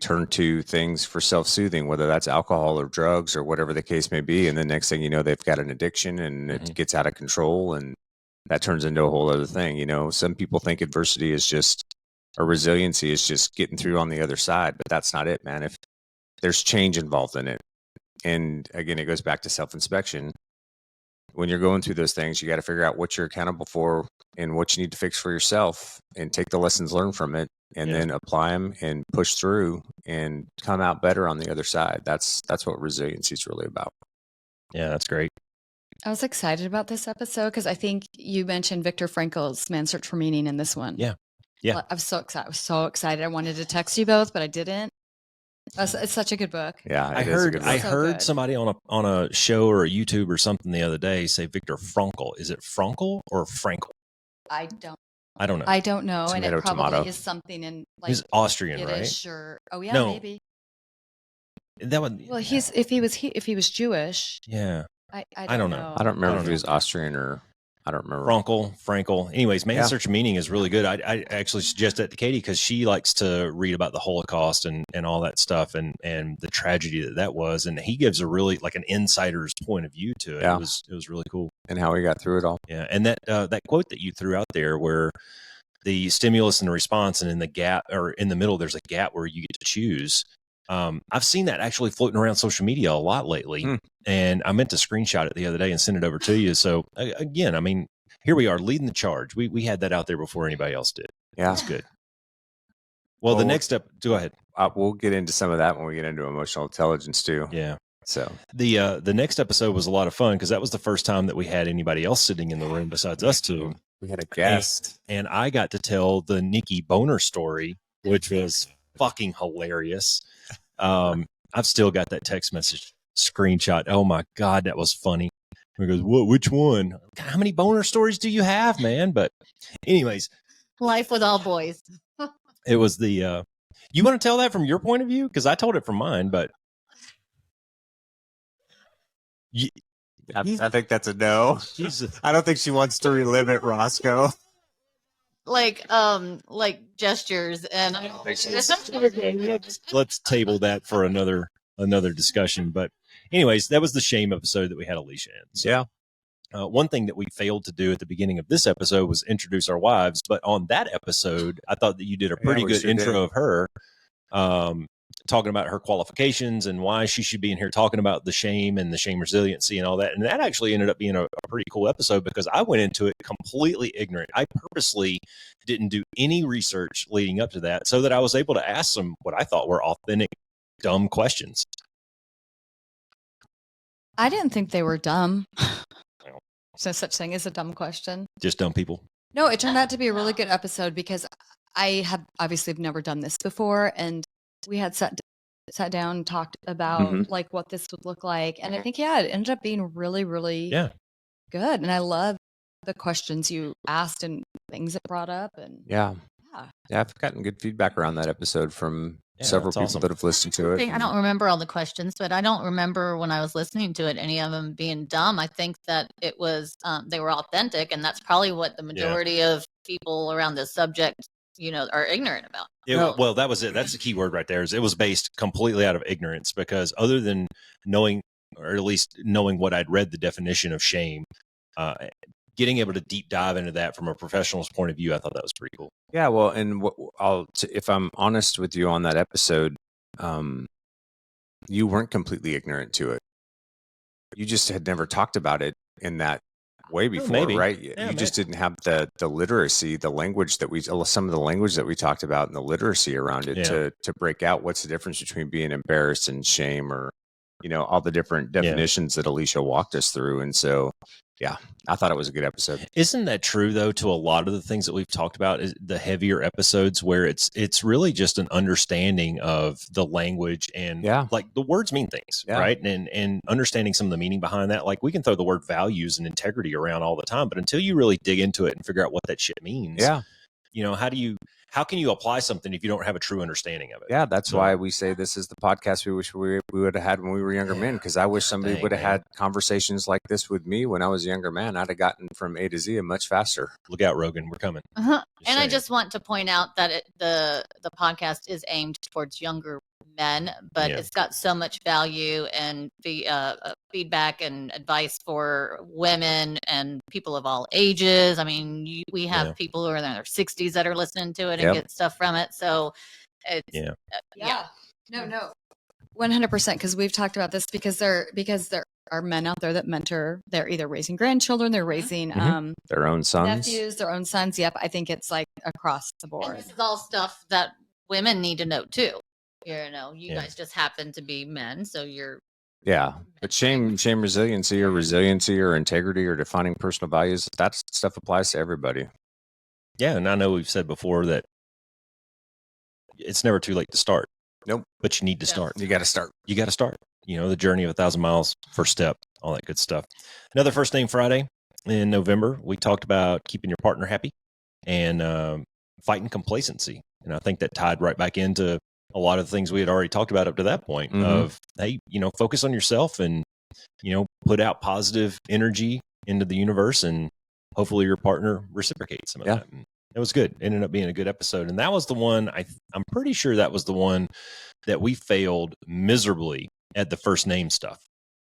turn to things for self-soothing, whether that's alcohol or drugs or whatever the case may be. And the next thing you know, they've got an addiction and it gets out of control and that turns into a whole other thing. Some people think adversity is just, or resiliency is just getting through on the other side, but that's not it, man. If there's change involved in it. And again, it goes back to self-inspection. When you're going through those things, you got to figure out what you're accountable for and what you need to fix for yourself and take the lessons learned from it and then apply them and push through and come out better on the other side. That's what resiliency is really about. Yeah, that's great. I was excited about this episode because I think you mentioned Viktor Frankl's Man's Search for Meaning in this one. Yeah. Yeah. I was so excited. I was so excited. I wanted to text you both, but I didn't. It's such a good book. Yeah, I it is a good heard book. So heard good. somebody on a show or a YouTube or something the other day say Viktor Frankl. Is it Frankl or Frankel? I don't know. I don't know. And Tomato, it probably tomato. is something in like He's Austrian, Yiddish right? or yeah, No. maybe. That one. Well, if he was Jewish, Yeah. I don't know. I don't remember don't if he was Austrian or I don't remember. Frankel. Anyways, Man's Yeah. Search for Meaning is really good. I actually suggest that to Katie because she likes to read about the Holocaust and all that stuff and the tragedy that was. And he gives a really like an insider's point of view to it. Yeah. It was really cool. And how he got through it all. Yeah. And that quote that you threw out there where the stimulus and the response and in the gap or in the middle, there's a gap where you get to choose. I've seen that actually floating around social media a lot lately. And I meant to screenshot it the other day and send it over to you. So again, I mean, here we are leading the charge. We had that out there before anybody else did. Yeah. That's good. Well, the next step, go ahead. We'll get into some of that when we get into emotional intelligence too. Yeah. So the next episode was a lot of fun because that was the first time that we had anybody else sitting in the room besides us two. we had a guest. And I got to tell the Nikki Boner story, which was fucking hilarious. I've still got that text message screenshot. Oh my God, that was funny. He goes, "What? Which one? How many boner stories do you have, man?" But anyways, life with all boys. it was the, you want to tell that from your point of view? Because I told it from mine, but I think that's a no. Jesus. I don't think she wants to relive it, Roscoe. Like gestures and Let's table that for another discussion. But anyways, that was the shame episode that we had Aleishia in. So, Yeah. one thing that we failed to do at the beginning of this episode was introduce our wives. But on that episode, I thought that you did a pretty we good sure intro did. of her, talking about her qualifications and why she should be in here talking about the shame and the shame resiliency and all that. And that actually ended up being a pretty cool episode because I went into it completely ignorant. I purposely didn't do any research leading up to that so that I was able to ask some what I thought were authentic, dumb questions. I didn't think they were dumb. There's no such thing as a dumb question. Just dumb people. No, it turned out to be a really good episode because I have obviously never done this before, and we had sat down and talked about like what this would look like, and I think it ended up being really, really good. And I love the questions you asked and things it brought up. And Yeah. yeah. I've gotten good feedback around that episode from Yeah, several that's people awesome. that have listened to it. I don't remember all the questions, but I don't remember when I was listening to it, any of them being dumb. I think that it was, they were authentic, and that's probably what the majority of people around this subject, are ignorant about. Well, that was it. That's the key word right there. Is it was based completely out of ignorance, because other than knowing, or at least knowing what I'd read the definition of shame, getting able to deep dive into that from a professional's point of view, I thought that was pretty cool. Yeah, well, and if I'm honest with you on that episode, you weren't completely ignorant to it. You just had never talked about it in that way before, maybe. right? Yeah, You just didn't have the literacy, the language that some of the language that we talked about, and the literacy around it to break out what's the difference between being embarrassed and shame, or all the different definitions that Aleishia walked us through. And so, yeah, I thought it was a good episode. Isn't that true though? To a lot of the things that we've talked about, is the heavier episodes where it's really just an understanding of the language, and like the words mean things, right? And understanding some of the meaning behind that. Like we can throw the word values and integrity around all the time, but until you really dig into it and figure out what that shit means, how can you apply something if you don't have a true understanding of it? Yeah, that's why we say this is the podcast we wish we would have had when we were younger men, because I wish somebody would have had conversations like this with me when I was a younger man. I'd have gotten from A to Z much faster. Look out, Rogan, we're coming. And saying. I just want to point out that the podcast is aimed towards younger men, but it's got so much value and feedback and advice for women and people of all ages. I mean, we have people who are in their 60s that are listening to it and get stuff from it. So it's No, 100%, because we've talked about this, because there are men out there that mentor. They're either raising grandchildren, they're raising their own sons, nephews, their own sons. Yep, I think it's like across the board. And this is all stuff that women need to know too. You guys just happen to be men, so you're but shame, resiliency, or integrity, or defining personal values, that stuff applies to everybody. Yeah, and I know we've said before that it's never too late to start. Nope. But you need to start. You got to start. The journey of 1,000 miles, first step, all that good stuff. Another First Name Friday in November, we talked about keeping your partner happy and fighting complacency. And I think that tied right back into a lot of the things we had already talked about up to that point of, hey, focus on yourself and, put out positive energy into the universe, and hopefully your partner reciprocates some of that. And it was good. It ended up being a good episode. And that was the one, I'm pretty sure that was the one that we failed miserably at the first name stuff.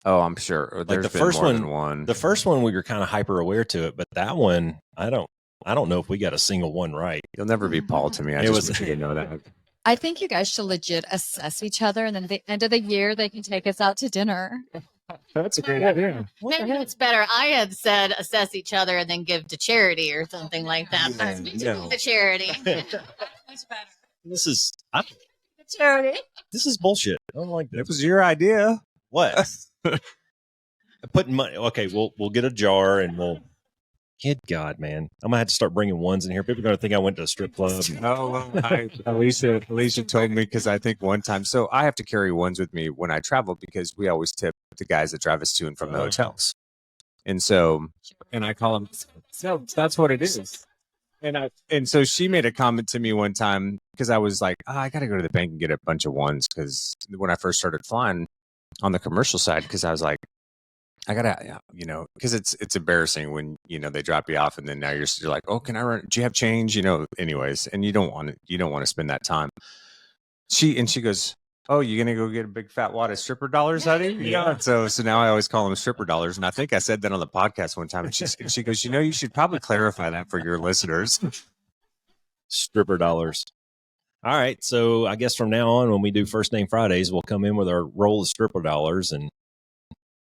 Oh, I'm sure. Like the first one, the first one we were kind of hyper aware to it, but that one, I don't know if we got a single one right. You'll never be Paul to me. I just want you to know that. I think you guys should legit assess each other, and then at the end of the year, they can take us out to dinner. That's a great idea. Maybe it's better. I had said assess each other and then give to charity or something like that. The charity. That's better. This is charity. This is bullshit. I don't like that. It was your idea. What? Putting money. Okay, we'll get a jar and we'll. Good God, man! I'm gonna have to start bringing ones in here. People are gonna think I went to a strip club. Aleishia told me, because I think one time, so I have to carry ones with me when I travel, because we always tip the guys that drive us to and from the hotels, and I call them. So that's what it is. And so she made a comment to me one time, because I was like, I got to go to the bank and get a bunch of ones, because when I first started flying on the commercial side, because I was like, I gotta, because it's embarrassing when they drop you off, and then now you're like, oh, can I run? Do you have change? Anyways, and you don't want to spend that time. She goes, oh, you gonna go get a big fat wad of stripper dollars, honey? Yeah. So now I always call them stripper dollars, and I think I said that on the podcast one time, and she goes, you should probably clarify that for your listeners. Stripper dollars. All right, so I guess from now on, when we do First Name Fridays, we'll come in with our roll of stripper dollars, and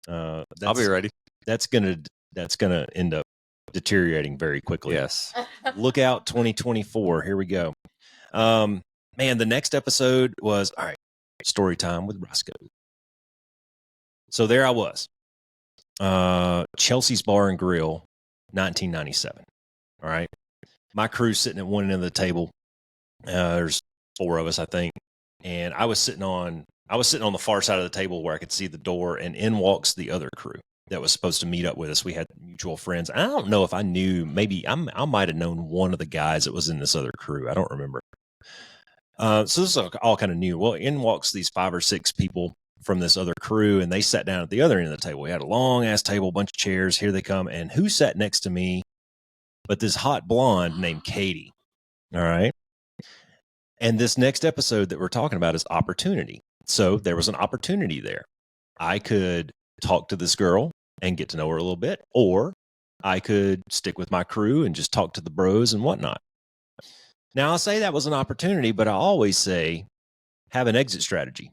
I'll be ready. That's gonna end up deteriorating very quickly. Yes. Look out, 2024. Here we go. Man, the next episode was all right. Story time with Roscoe. So there I was. Chelsea's Bar and Grill, 1997. All right. My crew's sitting at one end of the table. There's 4 of us, I think, and I was sitting on the far side of the table where I could see the door, and in walks the other crew. that was supposed to meet up with us. We had mutual friends. I don't know if I knew, maybe I might have known one of the guys that was in this other crew. I don't remember. So this is all kind of new. Well, in walks these 5 or 6 people from this other crew, and they sat down at the other end of the table. We had a long ass table, bunch of chairs. Here they come. And who sat next to me but this hot blonde named Katie? All right. And this next episode that we're talking about is opportunity. So there was an opportunity there. I could talk to this girl and get to know her a little bit, or I could stick with my crew and just talk to the bros and whatnot. Now, I'll say that was an opportunity, but I always say have an exit strategy.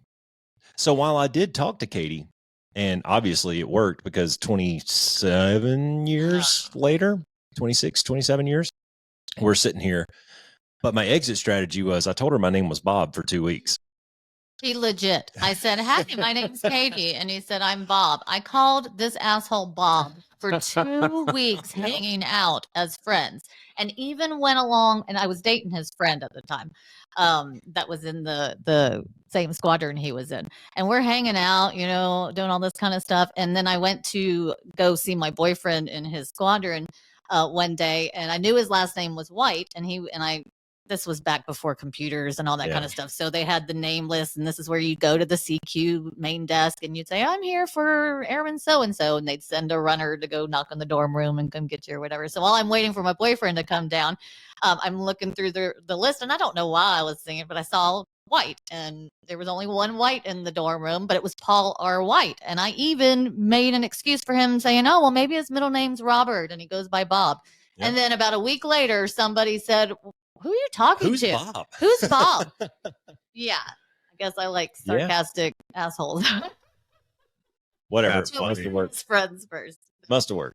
So while I did talk to Katie, and obviously it worked because 27 years later, 26, 27 years, we're sitting here. But my exit strategy was I told her my name was Bob for 2 weeks. He legit. I said, "Hi, my name's Katie," and he said, "I'm Bob." I called this asshole Bob for 2 weeks, hanging out as friends, and even went along. And I was dating his friend at the time, that was in the same squadron he was in, and we're hanging out, doing all this kind of stuff. And then I went to go see my boyfriend in his squadron one day, and I knew his last name was White, and this was back before computers and all that kind of stuff. So they had the name list, and this is where you go to the CQ main desk and you'd say, "I'm here for Airman so-and-so." And they'd send a runner to go knock on the dorm room and come get you or whatever. So while I'm waiting for my boyfriend to come down, I'm looking through the list, and I don't know why I was thinking, but I saw White, and there was only one White in the dorm room, but it was Paul R. White. And I even made an excuse for him, saying, "Oh, well, maybe his middle name's Robert and he goes by Bob." Yep. And then about a week later, somebody said, "Who are you talking Who's to? Bob? Who's Bob?" Yeah. I guess I like sarcastic assholes. Whatever. Must have worked. Friends first. Must have worked.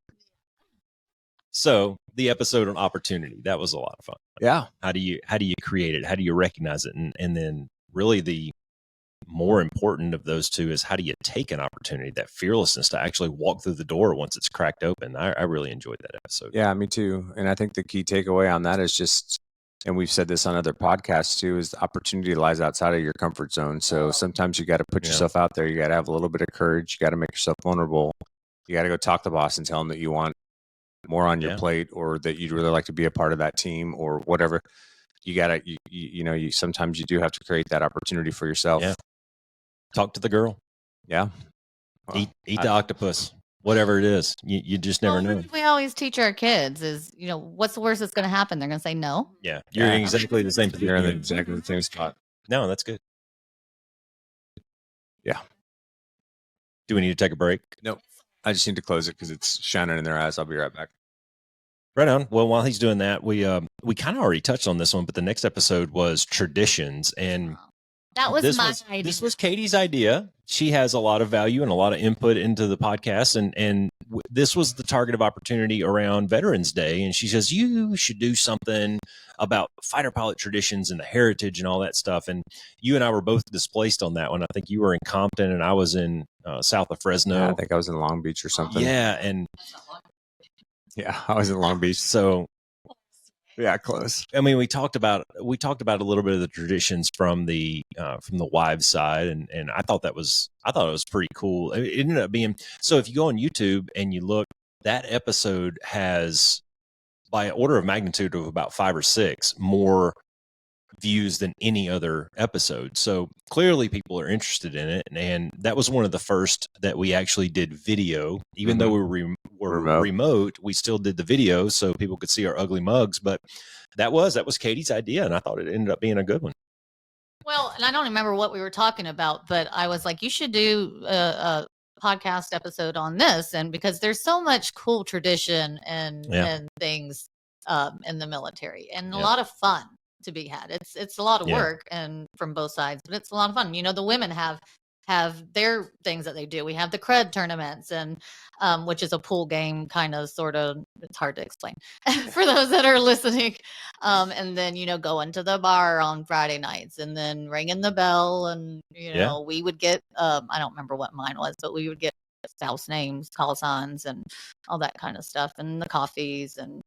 So the episode on opportunity, that was a lot of fun. Yeah. How do you create it? How do you recognize it? And then really the more important of those two is how do you take an opportunity, that fearlessness to actually walk through the door once it's cracked open. I really enjoyed that episode. Yeah, me too. And I think the key takeaway on that is just, and we've said this on other podcasts too, is the opportunity lies outside of your comfort zone. So sometimes you got to put yourself out there. You got to have a little bit of courage. You got to make yourself vulnerable. You got to go talk to the boss and tell him that you want more on your plate, or that you'd really like to be a part of that team or whatever. You got to, you sometimes you do have to create that opportunity for yourself. Yeah. Talk to the girl. Yeah. Well, eat the octopus. Whatever it is, you just never know. We always teach our kids is, what's the worst that's going to happen? They're going to say no. Yeah, you're in exactly the same position. You're in exactly the same spot. No, that's good. Yeah. Do we need to take a break? Nope. I just need to close it because it's shining in their eyes. I'll be right back. Right on. Well, while he's doing that, we kind of already touched on this one, but the next episode was traditions, and that was my idea. This was Katie's idea. She has a lot of value and a lot of input into the podcast, and this was the target of opportunity around Veterans Day. And she says, you should do something about fighter pilot traditions and the heritage and all that stuff. And you and I were both displaced on that one. I think you were in Compton and I was in south of Fresno. Yeah, I think I was in Long Beach or something. Yeah, and I was in Long Beach. So yeah, close. I mean, we talked about a little bit of the traditions from the wives' side, and I thought it was pretty cool. It ended up being, so if you go on YouTube and you look, that episode has, by order of magnitude of about 5 or 6 more views than any other episode. So clearly people are interested in it, and that was one of the first that we actually did video. Even though we were remote, we still did the video so people could see our ugly mugs. But that was Katie's idea, and I thought it ended up being a good one. Well, and I don't remember what we were talking about, but I was like, you should do a podcast episode on this, and because there's so much cool tradition and things in the military, and a lot of fun to be had. It's a lot of work, and from both sides, but it's a lot of fun. The women have their things that they do. We have the cred tournaments, and which is a pool game, kind of, sort of. It's hard to explain for those that are listening. And then going to the bar on Friday nights, and then ringing the bell, and we would get I don't remember what mine was, but we would get spouse names, call signs, and all that kind of stuff, and the coffees, and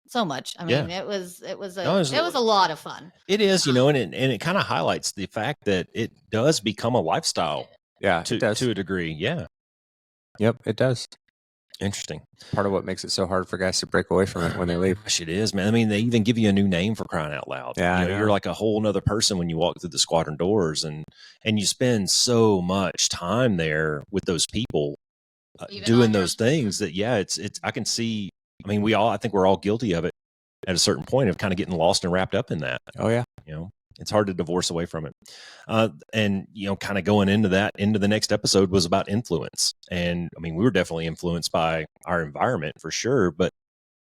so much. I mean, it was a lot of fun. It is, and it kind of highlights the fact that it does become a lifestyle. Yeah, to a degree. Yeah. Yep, it does. Interesting. Part of what makes it so hard for guys to break away from it when they leave. Gosh, it is, man. I mean, they even give you a new name for crying out loud. Yeah, I know. You're like a whole nother person when you walk through the squadron doors, and you spend so much time there with those people Even doing on your- those things that, yeah, it's. I can see. I mean, I think we're all guilty of it at a certain point of kind of getting lost and wrapped up in that. Oh yeah. It's hard to divorce away from it. And kind of going into the next episode was about influence. And I mean, we were definitely influenced by our environment for sure, but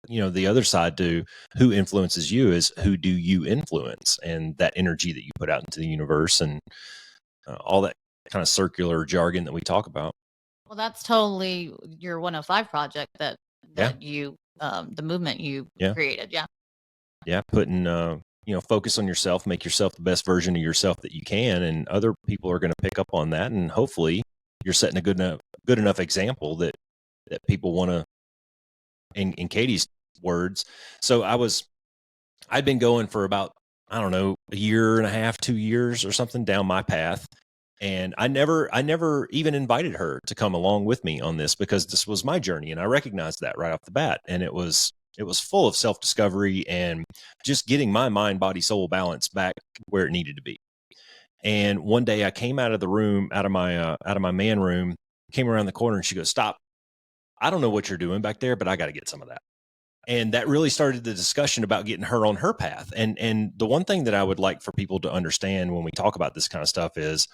the other side to who influences you is who do you influence, and that energy that you put out into the universe, and all that kind of circular jargon that we talk about. Well, that's totally your 105 project that you, the movement you created. Yeah. Yeah. Putting, focus on yourself, make yourself the best version of yourself that you can. And other people are going to pick up on that. And hopefully you're setting a good enough example that people want to, in Katie's words. So I'd been going for about, I don't know, a year and a half, 2 years or something down my path. And I never even invited her to come along with me on this, because this was my journey. And I recognized that right off the bat. And it was full of self-discovery and just getting my mind, body, soul balance back where it needed to be. And one day I came out of the room, out of my man room, came around the corner, and she goes, "Stop. I don't know what you're doing back there, but I got to get some of that." And that really started the discussion about getting her on her path. And the one thing that I would like for people to understand when we talk about this kind of stuff is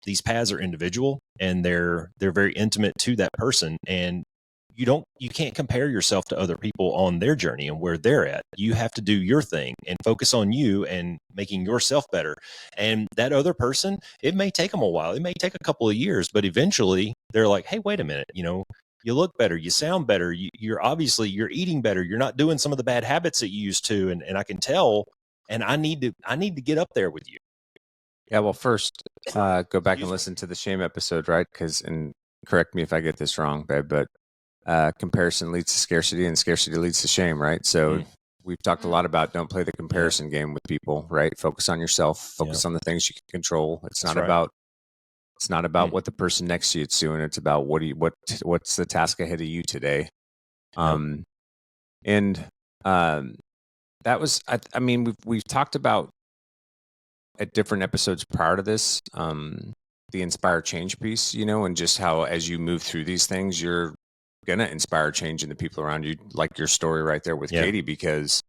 these paths are individual, and they're very intimate to that person. And you can't compare yourself to other people on their journey and where they're at. You have to do your thing and focus on you and making yourself better. And that other person, it may take them a while. It may take a couple of years, but eventually they're like, "Hey, wait a minute, you look better, you sound better, you're eating better, you're not doing some of the bad habits that you used to, and I can tell, and I need to get up there with you." Yeah, well, first, go back and listen to the shame episode, right? And correct me if I get this wrong, babe, but comparison leads to scarcity, and scarcity leads to shame, right? So we've talked a lot about don't play the comparison game with people, right? Focus on yourself, focus on the things you can control. It's not about what the person next to you is doing. It's about what's the task ahead of you today. And that was, I mean, we've talked about at different episodes prior to this, the inspire change piece, and just how as you move through these things, you're gonna inspire change in the people around you, like your story right there with Katie, because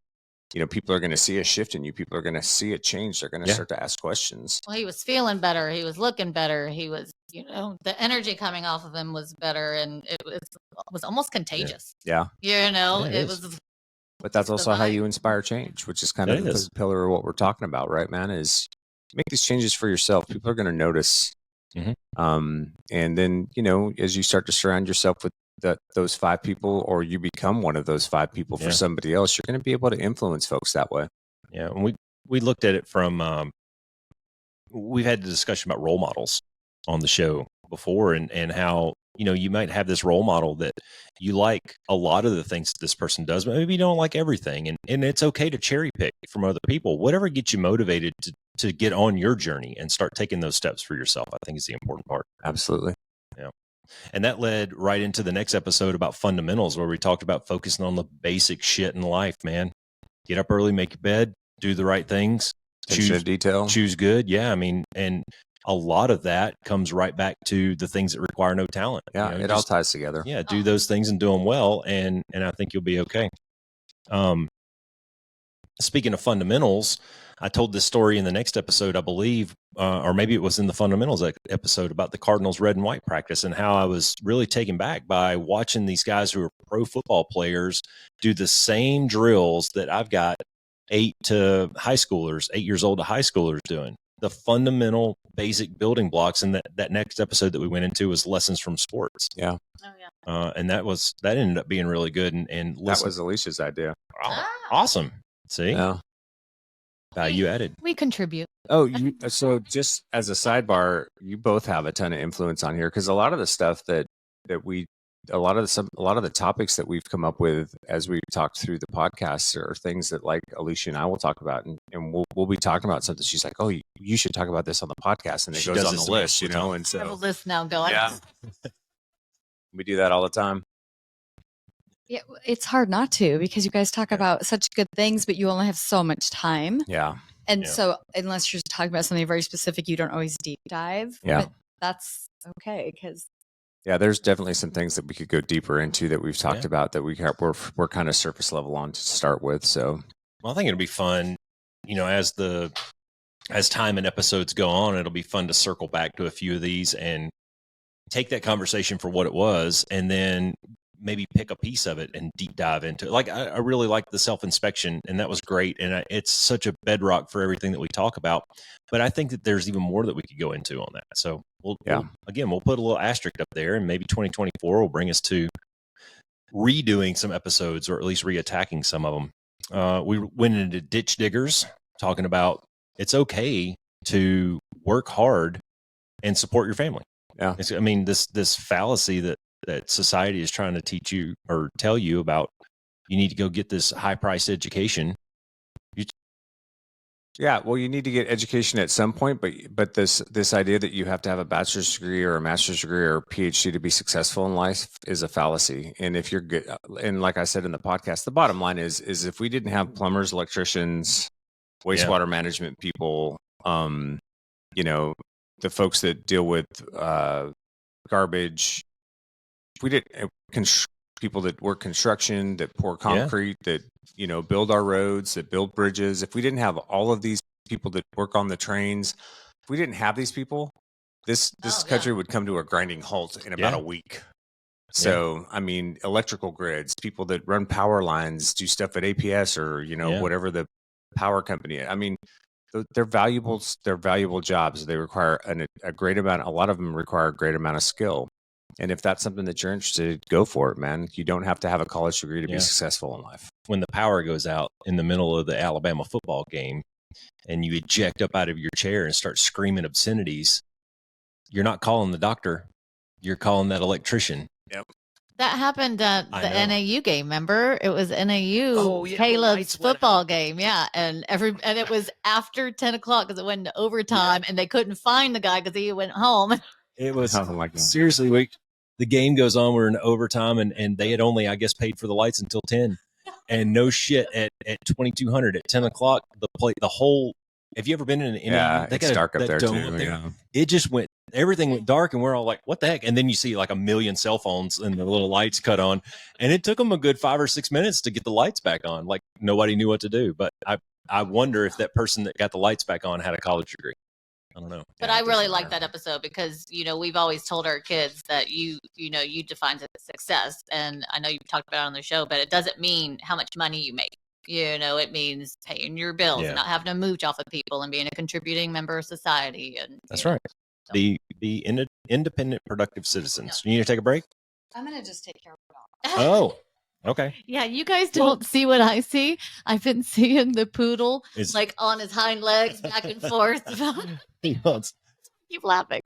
people are going to see a shift in you. People are going to see a change. They're going to start to ask questions. Well, he was feeling better. He was looking better. He was, the energy coming off of him was better, and it was almost contagious. Yeah. It was. But that's also how you inspire change, which is kind of the pillar of what we're talking about, right, man? Is make these changes for yourself. People are going to notice. And then, as you start to surround yourself with those 5 people, or you become one of those 5 people for somebody else, you're going to be able to influence folks that way. Yeah. And we looked at it from, we've had the discussion about role models on the show before, and how, you might have this role model that you like a lot of the things that this person does, but maybe you don't like everything. And it's okay to cherry pick from other people. Whatever gets you motivated to get on your journey and start taking those steps for yourself, I think is the important part. Absolutely. Yeah. And that led right into the next episode about fundamentals, where we talked about focusing on the basic shit in life, man. Get up early, make your bed, do the right things, choose detail, choose good. Yeah. I mean, and a lot of that comes right back to the things that require no talent. Yeah. It all ties together. Yeah. Do those things and do them well. And I think you'll be okay. Speaking of fundamentals, I told this story in the next episode, I believe, or maybe it was in the fundamentals episode, about the Cardinals red and white practice, and how I was really taken back by watching these guys who are pro football players do the same drills that I've got 8 years old to high schoolers doing. The fundamental basic building blocks. And that next episode that we went into was lessons from sports. Yeah. Oh yeah. And that ended up being really good. And that was Aleishia's idea. Awesome. See? Yeah. Value added. We contribute. Oh, so just as a sidebar, you both have a ton of influence on here, because a lot of the stuff a lot of the topics that we've come up with as we've talked through the podcast are things that, like, Aleishia and I will talk about, and we'll be talking about something. She's like, "Oh, you should talk about this on the podcast," and it goes on the list, and so I have a list now going. Yeah. We do that all the time. Yeah, it's hard not to because you guys talk about such good things, but you only have so much time. Yeah. And Yeah. so unless you're talking about something very specific, you don't always deep dive. Yeah. But that's okay because Yeah, there's definitely some things that we could go deeper into that we've talked about that we're kind of surface level on to start with. So, well, I think it'll be fun, as time and episodes go on, it'll be fun to circle back to a few of these and take that conversation for what it was, and then maybe pick a piece of it and deep dive into it. Like I really like the self-inspection, and that was great. And it's such a bedrock for everything that we talk about. But I think that there's even more that we could go into on that. So we'll put a little asterisk up there, and maybe 2024 will bring us to redoing some episodes, or at least reattacking some of them. We went into ditch diggers, talking about it's okay to work hard and support your family. Yeah. I mean, this fallacy that society is trying to teach you or tell you about, you need to go get this high priced education. Yeah, well, you need to get education at some point, but this idea that you have to have a bachelor's degree or a master's degree or a PhD to be successful in life is a fallacy. And if you're good, and like I said in the podcast, the bottom line is if we didn't have plumbers, electricians, wastewater management people, the folks that deal with garbage, if we didn't people that work construction, that pour concrete, that build our roads, that build bridges. If we didn't have all of these people that work on the trains, if we didn't have these people, this country would come to a grinding halt in about a week. So, I mean, electrical grids, people that run power lines, do stuff at APS or whatever the power company. I mean, they're valuable. They're valuable jobs. They require a great amount. A lot of them require a great amount of skill. And if that's something that you're interested in, go for it, man. You don't have to have a college degree to be successful in life. When the power goes out in the middle of the Alabama football game and you eject up out of your chair and start screaming obscenities, you're not calling the doctor. You're calling that electrician. Yep. That happened at the NAU game. Remember, it was NAU Caleb's football game. Yeah, and it was after 10 o'clock because it went into overtime, and they couldn't find the guy because he went home. It was seriously. The game goes on. We're in overtime, and they had only, I guess, paid for the lights until 10. And no shit, at 2200 at 10 o'clock, the whole. Have you ever been in an NAU? Yeah, it's dark up there too. Yeah. It just went. Everything went dark, and we're all like, what the heck? And then you see like a million cell phones and the little lights cut on. And it took them a good 5 or 6 minutes to get the lights back on. Like nobody knew what to do. But I wonder if that person that got the lights back on had a college degree. I don't know. But I really like that episode because, we've always told our kids that you define success. And I know you've talked about it on the show, but it doesn't mean how much money you make. It means paying your bills, and not having to mooch off of people, and being a contributing member of society. And that's right. So. Be independent, productive citizens. You need to take a break? I'm going to just take care of it all. Oh, okay. Yeah, you guys don't see what I see. I've been seeing the poodle like on his hind legs back and forth. Keep laughing.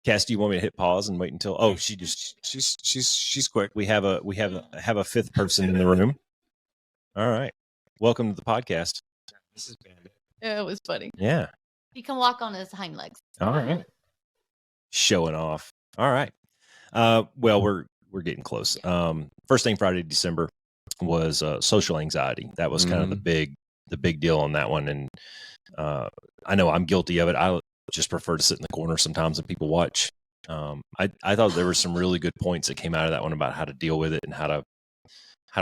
Cass, do you want me to hit pause and wait until? Oh, she's quick. We have a fifth person in the room. All right. Welcome to the podcast. This is bad. Yeah, it was funny. Yeah. He can walk on his hind legs. All right. Showing off. All right. Well, we're getting close. First thing Friday, December was social anxiety. That was kind of the big deal on that one. And I know I'm guilty of it. I just prefer to sit in the corner sometimes and people watch. I thought there were some really good points that came out of that one about how to deal with it and how to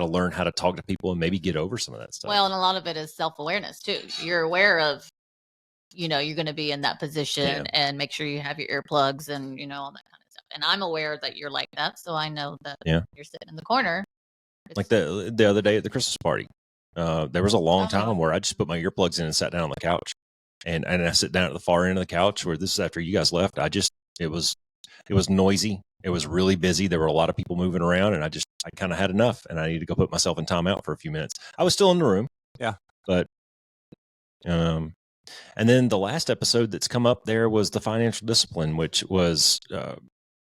learn how to talk to people and maybe get over some of that stuff. Well, and a lot of it is self-awareness too. You're aware of, you're going to be in that position and make sure you have your earplugs and, all that kind of stuff. And I'm aware that you're like that. So I know that you're sitting in the corner. Like the other day at the Christmas party, there was a long time where I just put my earplugs in and sat down on the couch. And I sit down at the far end of the couch where this is after you guys left. It was noisy. It was really busy. There were a lot of people moving around, and I kind of had enough, and I needed to go put myself in timeout for a few minutes. I was still in the room. Yeah. But, and then the last episode that's come up there was the financial discipline, which was,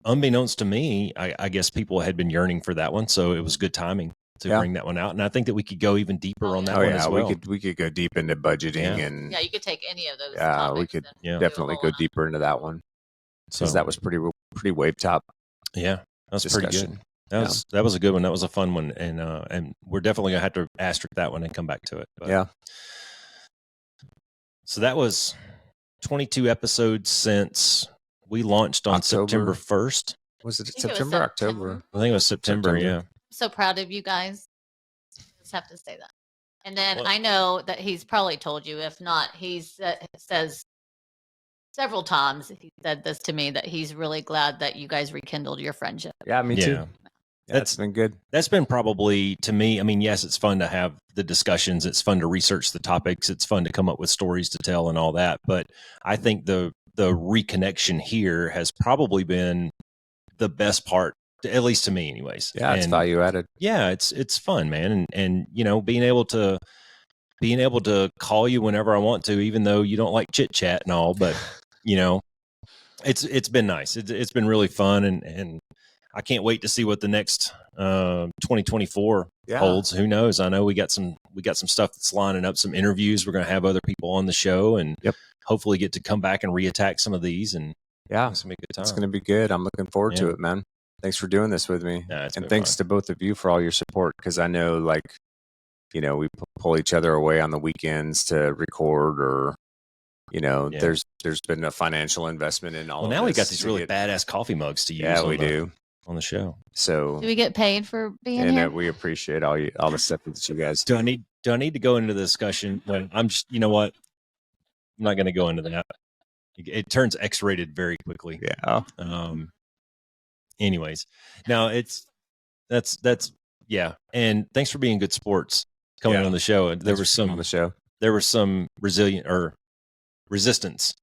unbeknownst to me, I guess people had been yearning for that one. So it was good timing to bring that one out. And I think that we could go even deeper on that one as well. We could go deep into budgeting and you could take any of those. Yeah, we could definitely go deeper into that one. Because that was pretty wave top. Yeah, that was pretty good. discussion. That was a good one. That was a fun one, and we're definitely gonna have to asterisk that one and come back to it. But, Yeah. So that was 22 episodes since we launched on October. September 1st. Was it think it was September, October? I think it was September. September. Yeah. I'm so proud of you guys. Just have to say that. And then Well- I know that he's probably told you. If not, he says several times he said this to me, that he's really glad that you guys rekindled your friendship. Yeah, me too. Yeah. Yeah, that's been good. That's been probably, to me, I mean, yes, it's fun to have the discussions. It's fun to research the topics. It's fun to come up with stories to tell and all that. But I think the reconnection here has probably been the best part, at least to me anyways. Yeah, it's And value added. yeah, it's fun, man. And you know, being able to call you whenever I want to, even though you don't like chit chat and all, but you know, it's been nice. It's been really fun, and I can't wait to see what the next 2024 Yeah. holds. Who knows? I know we got some stuff that's lining up, some interviews. We're going to have other people on the show, and Yep. hopefully get to come back and reattack some of these. And Yeah, it's gonna be a good time. it's going to be good. I'm looking forward to Yeah. it, man. Thanks for doing this with me. Yeah, it's And been thanks fun. to both of you for all your support, because I know, like, you know, we pull each other away on the weekends to record, or, you know, Yeah. there's been a financial investment in all Well, of now we got this these to really get- badass coffee mugs to use. Yeah, we do. on the show. So, Do we get paid for being and here? we appreciate all the stuff that you guys Do I need to go into the discussion when I'm just, you know what? I'm not going to go into that. It turns X-rated very quickly. Yeah. Anyways, now that's yeah. And thanks for being good sports coming Yeah. on the show. And there Thanks was for coming on some the show. resilient or resistance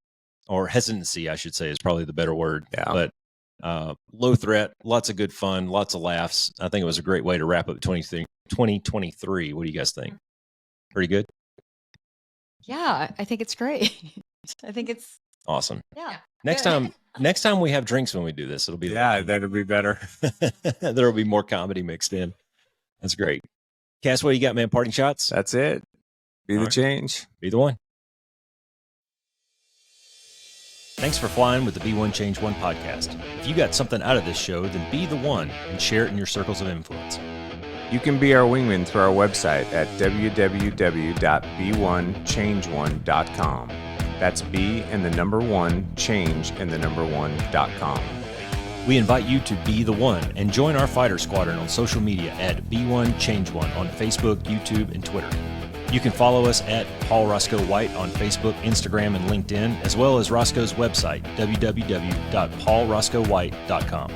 or hesitancy, I should say, is probably the better word. Yeah. But low threat, lots of good fun, lots of laughs. I think it was a great way to wrap up 2023. What do you guys think? Pretty good? Yeah, I think it's great. I think it's Awesome. yeah. Next time we have drinks when we do this, it'll be Yeah, that'd be better. there'll be more comedy mixed in. That's great. Cass, what do you got, man? Parting shots? That's it. Be All the right. change. Be the one. Thanks for flying with the Be One Change One podcast. If you got something out of this show, then be the one and share it in your circles of influence. You can be our wingman through our website at www.be1change1.com. That's B and the number one, change and the number one.com. We invite you to be the one and join our fighter squadron on social media at Be1 Change One on Facebook, YouTube, and Twitter. You can follow us at Paul Roscoe White on Facebook, Instagram, and LinkedIn, as well as Roscoe's website, www.paulroscoewhite.com.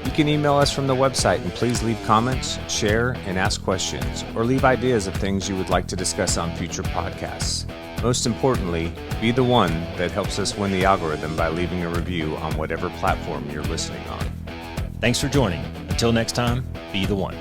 You can email us from the website, and please leave comments, share, and ask questions, or leave ideas of things you would like to discuss on future podcasts. Most importantly, be the one that helps us win the algorithm by leaving a review on whatever platform you're listening on. Thanks for joining. Until next time, be the one.